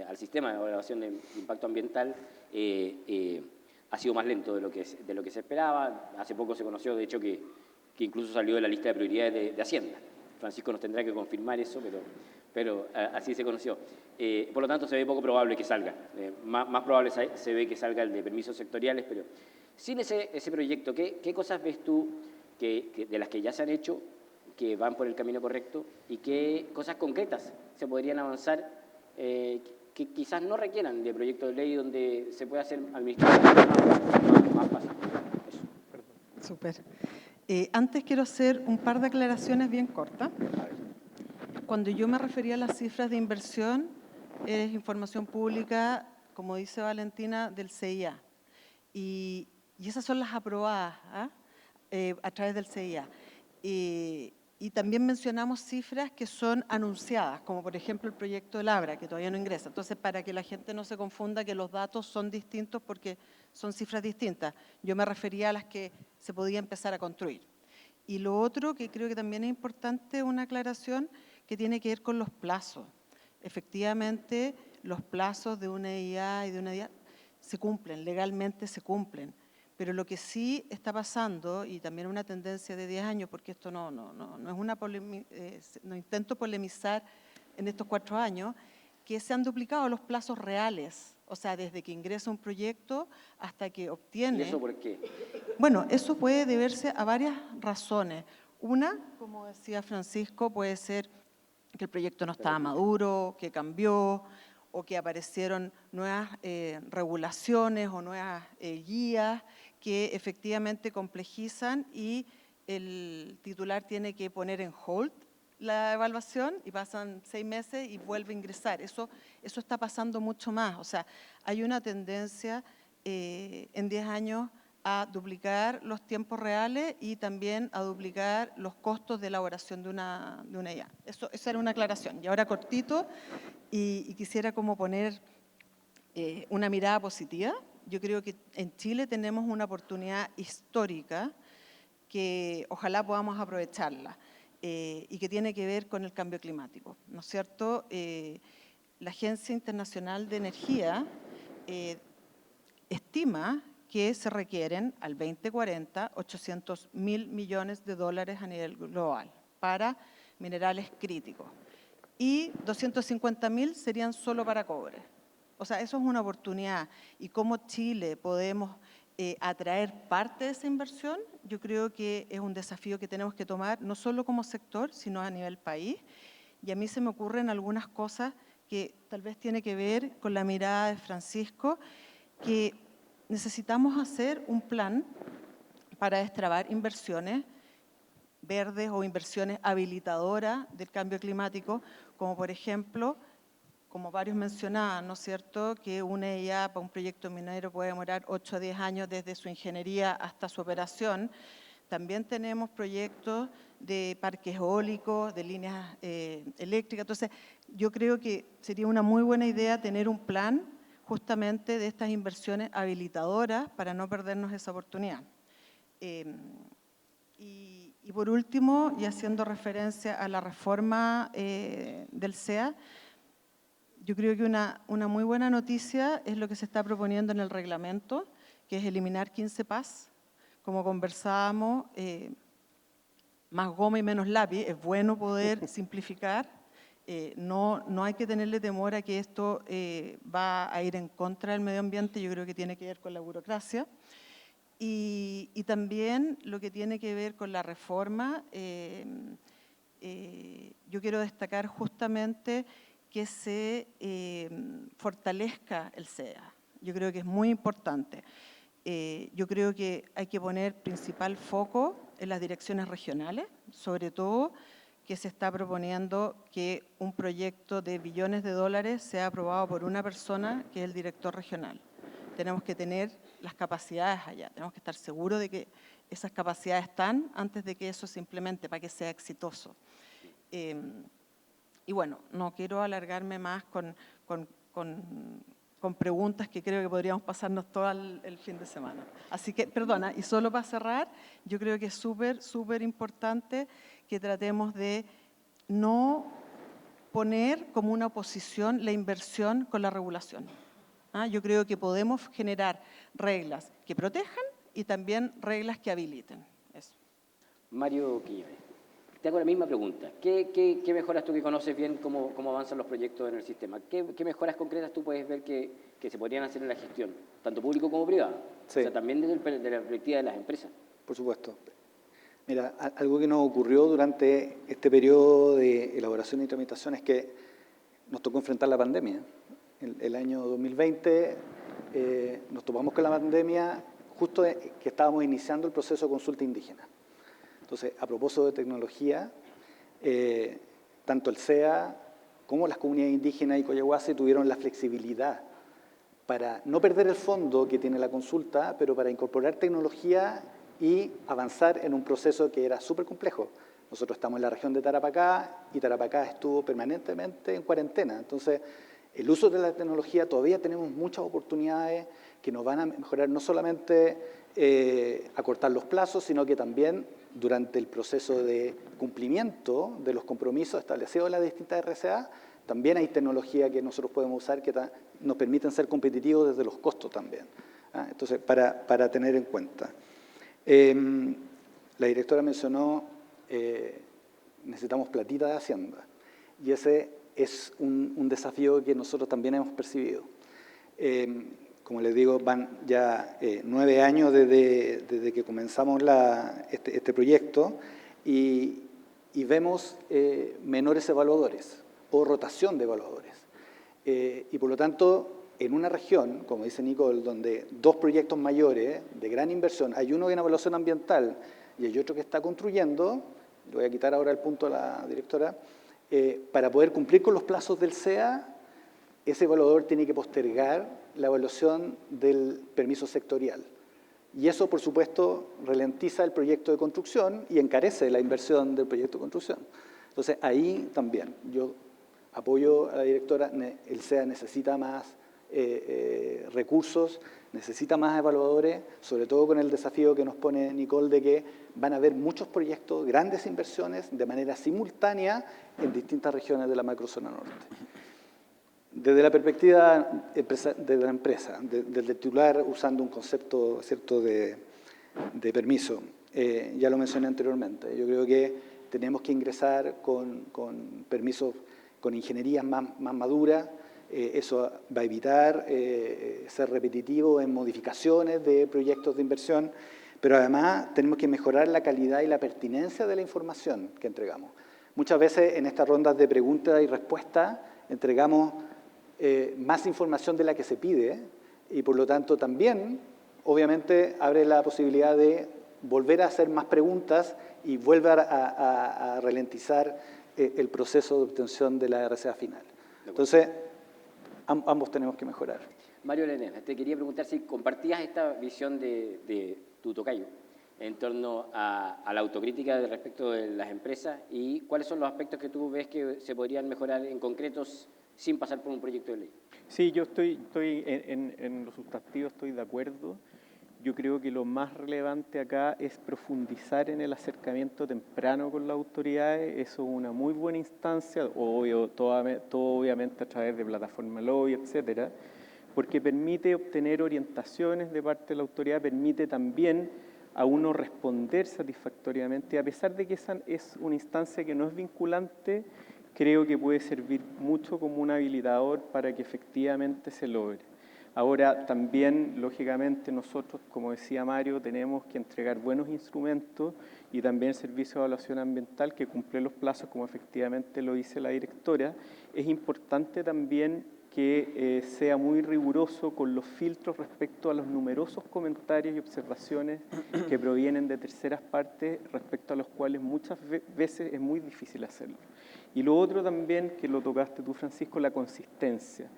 al sistema de evaluación de impacto ambiental ha sido más lento de lo que se esperaba. Hace poco se conoció, de hecho, que incluso salió de la lista de prioridades de Hacienda. Francisco nos tendrá que confirmar eso, pero así se conoció. Por lo tanto, se ve poco probable que salga. Más probable se ve que salga el de permisos sectoriales, pero sin ese proyecto, ¿qué cosas ves tú de las que ya se han hecho que van por el camino correcto y qué cosas concretas se podrían avanzar que quizás no requieran de proyecto de ley donde se pueda hacer administrativamente más fácil? Eso. Súper. Antes quiero hacer un par de aclaraciones bien cortas. Cuando yo me refería a las cifras de inversión, es información pública, como dice Valentina, del CIA. Y esas son las aprobadas a través del CIA. Y también mencionamos cifras que son anunciadas, como por ejemplo el proyecto del Abra, que todavía no ingresa. Entonces, para que la gente no se confunda que los datos son distintos porque son cifras distintas. Yo me refería a las que se podía empezar a construir. Y lo otro que creo que también es importante, una aclaración que tiene que ver con los plazos. Efectivamente, los plazos de una IA y de una DIA se cumplen, legalmente se cumplen. Pero lo que sí está pasando, y también una tendencia de 10 años, porque esto no intento polemizar en estos 4 años, que se han duplicado los plazos reales, o sea, desde que ingresa un proyecto hasta que obtiene... ¿Y eso por qué? Bueno, eso puede deberse a varias razones. Una, como decía Francisco, puede ser que el proyecto no estaba maduro, que cambió, o que aparecieron nuevas regulaciones o nuevas guías que efectivamente complejizan y el titular tiene que poner en hold la evaluación y pasan 6 meses y vuelve a ingresar. Eso está pasando mucho más. O sea, hay una tendencia en 10 años a duplicar los tiempos reales y también a duplicar los costos de elaboración de una IA. Esa era una aclaración. Y ahora cortito, y quisiera como poner una mirada positiva. Yo creo que en Chile tenemos una oportunidad histórica que ojalá podamos aprovecharla y que tiene que ver con el cambio climático, ¿no es cierto? La Agencia Internacional de Energía estima que se requieren al 2040 $800.000 millones a nivel global para minerales críticos y 250.000 serían solo para cobre. O sea, eso es una oportunidad. Y cómo Chile podemos atraer parte de esa inversión, yo creo que es un desafío que tenemos que tomar, no solo como sector, sino a nivel país. Y a mí se me ocurren algunas cosas que tal vez tiene que ver con la mirada de Francisco, que necesitamos hacer un plan para destrabar inversiones verdes o inversiones habilitadoras del cambio climático, como por ejemplo, como varios mencionaban, ¿no es cierto?, que una EIA para un proyecto minero puede demorar 8 a 10 años desde su ingeniería hasta su operación. También tenemos proyectos de parques eólicos, de líneas eléctricas. Entonces, yo creo que sería una muy buena idea tener un plan justamente de estas inversiones habilitadoras para no perdernos esa oportunidad. Y por último, y haciendo referencia a la reforma del SEA, yo creo que una muy buena noticia es lo que se está proponiendo en el reglamento, que es eliminar 15 PAS. Como conversábamos, más goma y menos lápiz, es bueno poder simplificar. No hay que tenerle temor a que esto va a ir en contra del medio ambiente, yo creo que tiene que ver con la burocracia. Y también lo que tiene que ver con la reforma, yo quiero destacar justamente que se fortalezca el SEA. Yo creo que es muy importante. Yo creo que hay que poner principal foco en las direcciones regionales, sobre todo que se está proponiendo que un proyecto de billones de dólares sea aprobado por una persona que es el director regional. Tenemos que tener las capacidades allá, tenemos que estar seguros de que esas capacidades están antes de que eso se implemente para que sea exitoso. Y bueno, no quiero alargarme más con preguntas que creo que podríamos pasarnos todo el fin de semana. Así que, perdona, y solo para cerrar, yo creo que es súper importante que tratemos de no poner como una oposición la inversión con la regulación. Yo creo que podemos generar reglas que protejan y también reglas que habiliten. Eso. Mario Quiñones, te hago la misma pregunta. ¿Qué mejoras tú que conoces bien cómo avanzan los proyectos en el sistema? ¿Qué mejoras concretas tú puedes ver que se podrían hacer en la gestión, tanto público como privada? Sí. O sea, también desde la perspectiva de las empresas. Por supuesto. Mira, algo que nos ocurrió durante este periodo de elaboración y tramitación es que nos tocó enfrentar la pandemia. El año 2020 nos topamos con la pandemia justo que estábamos iniciando el proceso de consulta indígena. Entonces, a propósito de tecnología, tanto el SEA como las comunidades indígenas y Collahuasi tuvieron la flexibilidad para no perder el fondo que tiene la consulta, pero para incorporar tecnología y avanzar en un proceso que era súper complejo. Nosotros estamos en la región de Tarapacá y Tarapacá estuvo permanentemente en cuarentena. Entonces, el uso de la tecnología, todavía tenemos muchas oportunidades que nos van a mejorar no solamente acortar los plazos, sino que también durante el proceso de cumplimiento de los compromisos establecidos en las distintas RCA, también hay tecnología que nosotros podemos usar que nos permiten ser competitivos desde los costos también. Entonces, para tener en cuenta. La directora mencionó, necesitamos platita de Hacienda, y ese es un desafío que nosotros también hemos percibido. Como les digo, van ya 9 años desde que comenzamos este proyecto y vemos menores evaluadores o rotación de evaluadores. Y por lo tanto, en una región, como dice Nicole, donde 2 proyectos mayores de gran inversión, hay uno en evaluación ambiental y hay otro que está construyendo, le voy a quitar ahora el punto a la directora, para poder cumplir con los plazos del SEA, ese evaluador tiene que postergar la evaluación del permiso sectorial. Y eso, por supuesto, ralentiza el proyecto de construcción y encarece la inversión del proyecto de construcción. Entonces, ahí también yo apoyo a la directora, el SEA necesita más recursos, necesita más evaluadores, sobre todo con el desafío que nos pone Nicole de que van a haber muchos proyectos, grandes inversiones de manera simultánea en distintas regiones de la macrozona norte. Desde la perspectiva de la empresa, del titular usando un concepto cierto de permiso, ya lo mencioné anteriormente, yo creo que tenemos que ingresar con permisos, con ingenierías más maduras. Eso va a evitar ser repetitivo en modificaciones de proyectos de inversión, pero además tenemos que mejorar la calidad y la pertinencia de la información que entregamos. Muchas veces en estas rondas de preguntas y respuestas entregamos más información de la que se pide y por lo tanto también, obviamente, abre la posibilidad de volver a hacer más preguntas y volver a ralentizar el proceso de obtención de la RCA final. Entonces, ambos tenemos que mejorar. Mario Lerena, te quería preguntar si compartías esta visión de tu tocayo en torno a la autocrítica respecto de las empresas y cuáles son los aspectos que tú ves que se podrían mejorar en concretos sin pasar por un proyecto de ley. Sí, yo estoy en los sustantivos, estoy de acuerdo. Yo creo que lo más relevante acá es profundizar en el acercamiento temprano con las autoridades. Eso es una muy buena instancia, todo obviamente a través de plataforma lobby, etcétera, porque permite obtener orientaciones de parte de la autoridad, permite también a uno responder satisfactoriamente. A pesar de que esa es una instancia que no es vinculante, creo que puede servir mucho como un habilitador para que efectivamente se logre. Ahora, también, lógicamente, nosotros, como decía Mario, tenemos que entregar buenos instrumentos y también el Servicio de Evaluación Ambiental, que cumple los plazos, como efectivamente lo dice la directora. Es importante también que sea muy riguroso con los filtros respecto a los numerosos comentarios y observaciones que provienen de terceras partes, respecto a los cuales muchas veces es muy difícil hacerlo. Y lo otro también, que lo tocaste tú, Francisco, la consistencia.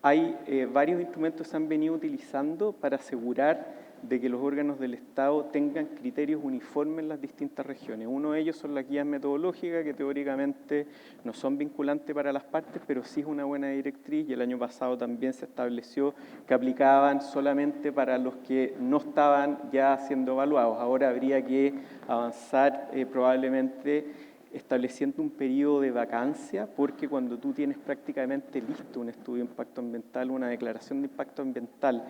Hay varios instrumentos que se han venido utilizando para asegurar de que los órganos del Estado tengan criterios uniformes en las distintas regiones. Uno de ellos son las guías metodológicas, que teóricamente no son vinculantes para las partes, pero sí es una buena directriz, y el año pasado también se estableció que aplicaban solamente para los que no estaban ya siendo evaluados. Ahora habría que avanzar probablemente estableciendo un periodo de vacancia, porque cuando tú tienes prácticamente listo un estudio de impacto ambiental, una declaración de impacto ambiental,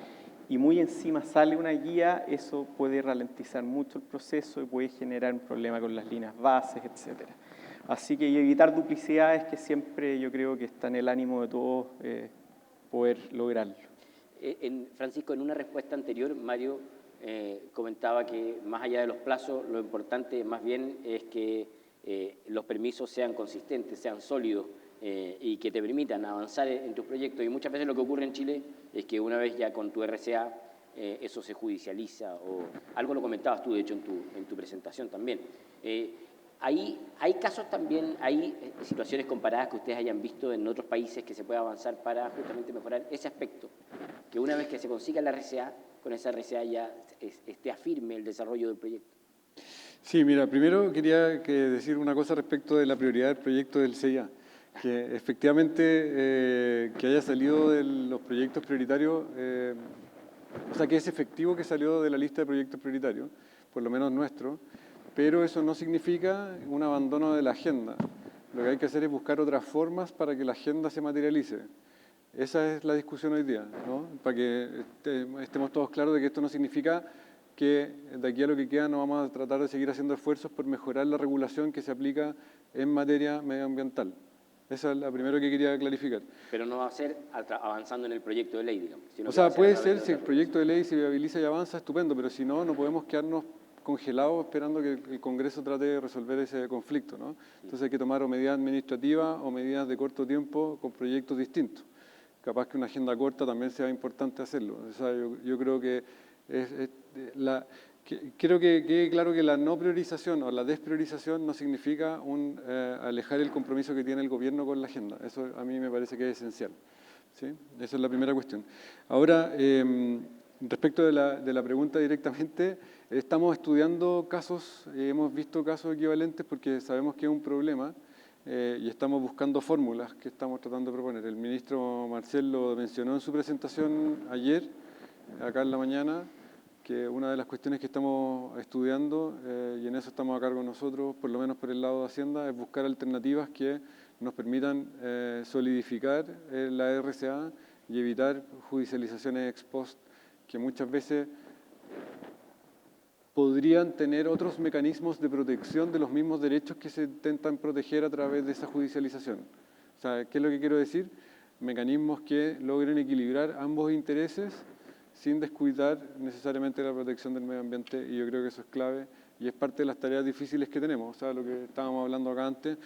y muy encima sale una guía, eso puede ralentizar mucho el proceso y puede generar un problema con las líneas bases, etc. Así que evitar duplicidades, que siempre yo creo que está en el ánimo de todos poder lograrlo. Francisco, en una respuesta anterior, Mario comentaba que más allá de los plazos, lo importante más bien es que los permisos sean consistentes, sean sólidos y que te permitan avanzar en tus proyectos. Y muchas veces lo que ocurre en Chile es que una vez ya con tu RCA eso se judicializa, o algo lo comentabas tú, de hecho, en tu presentación también. ¿Hay casos también, hay situaciones comparadas que ustedes hayan visto en otros países que se pueda avanzar para justamente mejorar ese aspecto? Que una vez que se consiga la RCA, con esa RCA ya esté firme el desarrollo del proyecto. Sí, mira, primero quería decir una cosa respecto de la prioridad del proyecto del CIA, que efectivamente que haya salido de los proyectos prioritarios, o sea, que es efectivo que salió de la lista de proyectos prioritarios, por lo menos nuestro, pero eso no significa un abandono de la agenda. Lo que hay que hacer es buscar otras formas para que la agenda se materialice. Esa es la discusión hoy día, ¿no? Para que estemos todos claros de que esto no significa que de aquí a lo que queda no vamos a tratar de seguir haciendo esfuerzos por mejorar la regulación que se aplica en materia medioambiental. Esa es la primera que quería clarificar. Pero no va a ser avanzando en el proyecto de ley, digamos. O sea, puede ser, si el proyecto de ley se viabiliza y avanza, estupendo, pero si no, no podemos quedarnos congelados esperando que el Congreso trate de resolver ese conflicto, ¿no? Entonces hay que tomar o medidas administrativas o medidas de corto tiempo con proyectos distintos. Capaz que una agenda corta también sea importante hacerlo. O sea, yo creo que quiero que quede claro que la no priorización o la despriorización no significa alejar el compromiso que tiene el gobierno con la agenda. Eso a mí me parece que es esencial, ¿sí? Esa es la primera cuestión. Ahora, respecto de la pregunta directamente, estamos estudiando casos, hemos visto casos equivalentes porque sabemos que es un problema y estamos buscando fórmulas que estamos tratando de proponer. El ministro Marcel lo mencionó en su presentación ayer, acá en la mañana, que una de las cuestiones que estamos estudiando, y en eso estamos a cargo nosotros, por lo menos por el lado de Hacienda, es buscar alternativas que nos permitan solidificar la RCA y evitar judicializaciones ex post, que muchas veces podrían tener otros mecanismos de protección de los mismos derechos que se intentan proteger a través de esa judicialización. O sea, ¿qué es lo que quiero decir? Mecanismos que logren equilibrar ambos intereses sin descuidar necesariamente la protección del medio ambiente, y yo creo que eso es clave y es parte de las tareas difíciles que tenemos. O sea, lo que estábamos hablando acá antes,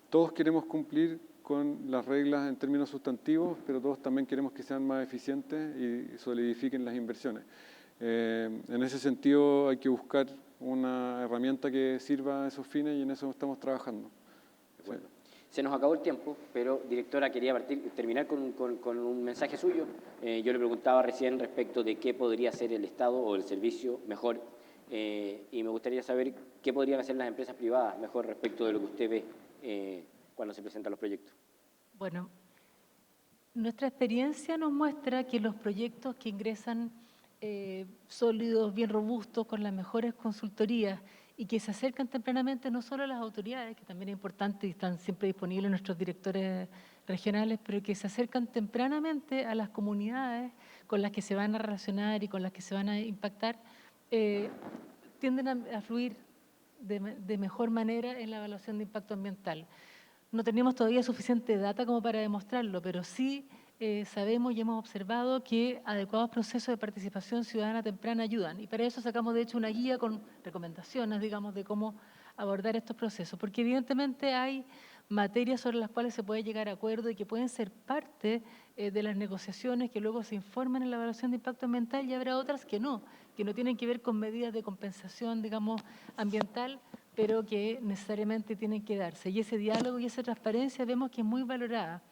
todos queremos cumplir con las reglas en términos sustantivos, pero todos también queremos que sean más eficientes y solidifiquen las inversiones. En ese sentido hay que buscar una herramienta que sirva a esos fines y en eso estamos trabajando. Bueno, se nos acabó el tiempo, pero directora, quería terminar con un mensaje suyo. Yo le preguntaba recién respecto de qué podría hacer el Estado o el servicio mejor y me gustaría saber qué podrían hacer las empresas privadas mejor respecto de lo que usted ve cuando se presentan los proyectos. Bueno, nuestra experiencia nos muestra que los proyectos que ingresan sólidos, bien robustos, con las mejores consultorías y que se acercan tempranamente no solo a las autoridades, que también es importante y están siempre disponibles nuestros directores regionales, pero que se acercan tempranamente a las comunidades con las que se van a relacionar y con las que se van a impactar, tienden a fluir de mejor manera en la evaluación de impacto ambiental. No tenemos todavía suficiente data como para demostrarlo, pero sí sabemos y hemos observado que adecuados procesos de participación ciudadana temprana ayudan. Y para eso sacamos, de hecho, una guía con recomendaciones, digamos, de cómo abordar estos procesos. Porque evidentemente hay materias sobre las cuales se puede llegar a acuerdo y que pueden ser parte de las negociaciones que luego se informan en la evaluación de impacto ambiental, y habrá otras que no tienen que ver con medidas de compensación, digamos, ambiental, pero que necesariamente tienen que darse. Y ese diálogo y esa transparencia vemos que es muy valorada.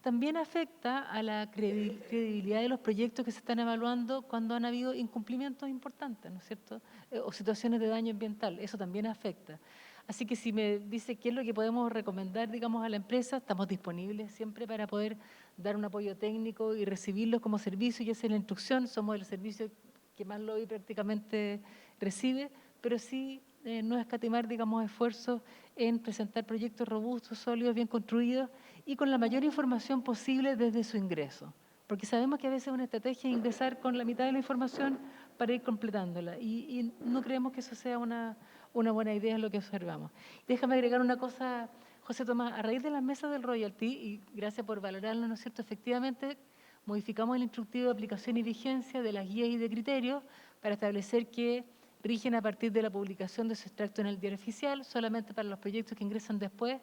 También afecta a la credibilidad de los proyectos que se están evaluando cuando han habido incumplimientos importantes, ¿no es cierto? O situaciones de daño ambiental, eso también afecta. Así que si me dice qué es lo que podemos recomendar, digamos, a la empresa, estamos disponibles siempre para poder dar un apoyo técnico y recibirlos como servicio y hacer la instrucción. Somos el servicio que más lobby prácticamente recibe, pero sí no escatimar, digamos, esfuerzos en presentar proyectos robustos, sólidos, bien construidos y con la mayor información posible desde su ingreso. Porque sabemos que a veces una estrategia es ingresar con la mitad de la información para ir completándola y no creemos que eso sea una buena idea, es lo que observamos. Déjame agregar una cosa, José Tomás, a raíz de las mesas del royalty, y gracias por valorarlo, ¿no es cierto? Efectivamente, modificamos el instructivo de aplicación y vigencia de las guías y de criterios para establecer que rigen a partir de la publicación de su extracto en el diario oficial, solamente para los proyectos que ingresan después,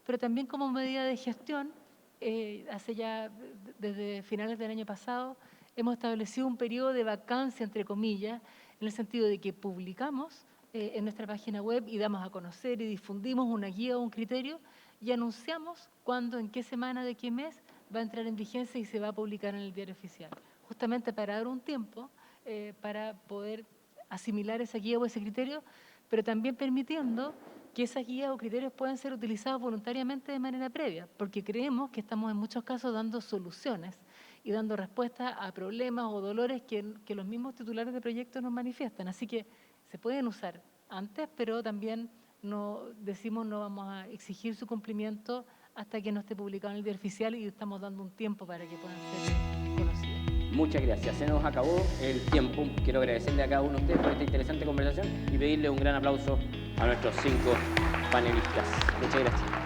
pero también como medida de gestión, hace ya desde finales del año pasado, hemos establecido un periodo de vacancia, entre comillas, en el sentido de que publicamos en nuestra página web y damos a conocer y difundimos una guía o un criterio y anunciamos cuándo, en qué semana, de qué mes va a entrar en vigencia y se va a publicar en el diario oficial, justamente para dar un tiempo para poder asimilar esa guía o ese criterio, pero también permitiendo que esas guías o criterios puedan ser utilizados voluntariamente de manera previa, porque creemos que estamos en muchos casos dando soluciones y dando respuestas a problemas o dolores que los mismos titulares de proyectos nos manifiestan. Así que se pueden usar antes, pero también no vamos a exigir su cumplimiento hasta que no esté publicado en el diario oficial y estamos dando un tiempo para que puedan ser conocidos. Muchas gracias. Se nos acabó el tiempo. Quiero agradecerle a cada uno de ustedes por esta interesante conversación y pedirle un gran aplauso a nuestros 5 panelistas. Muchas gracias.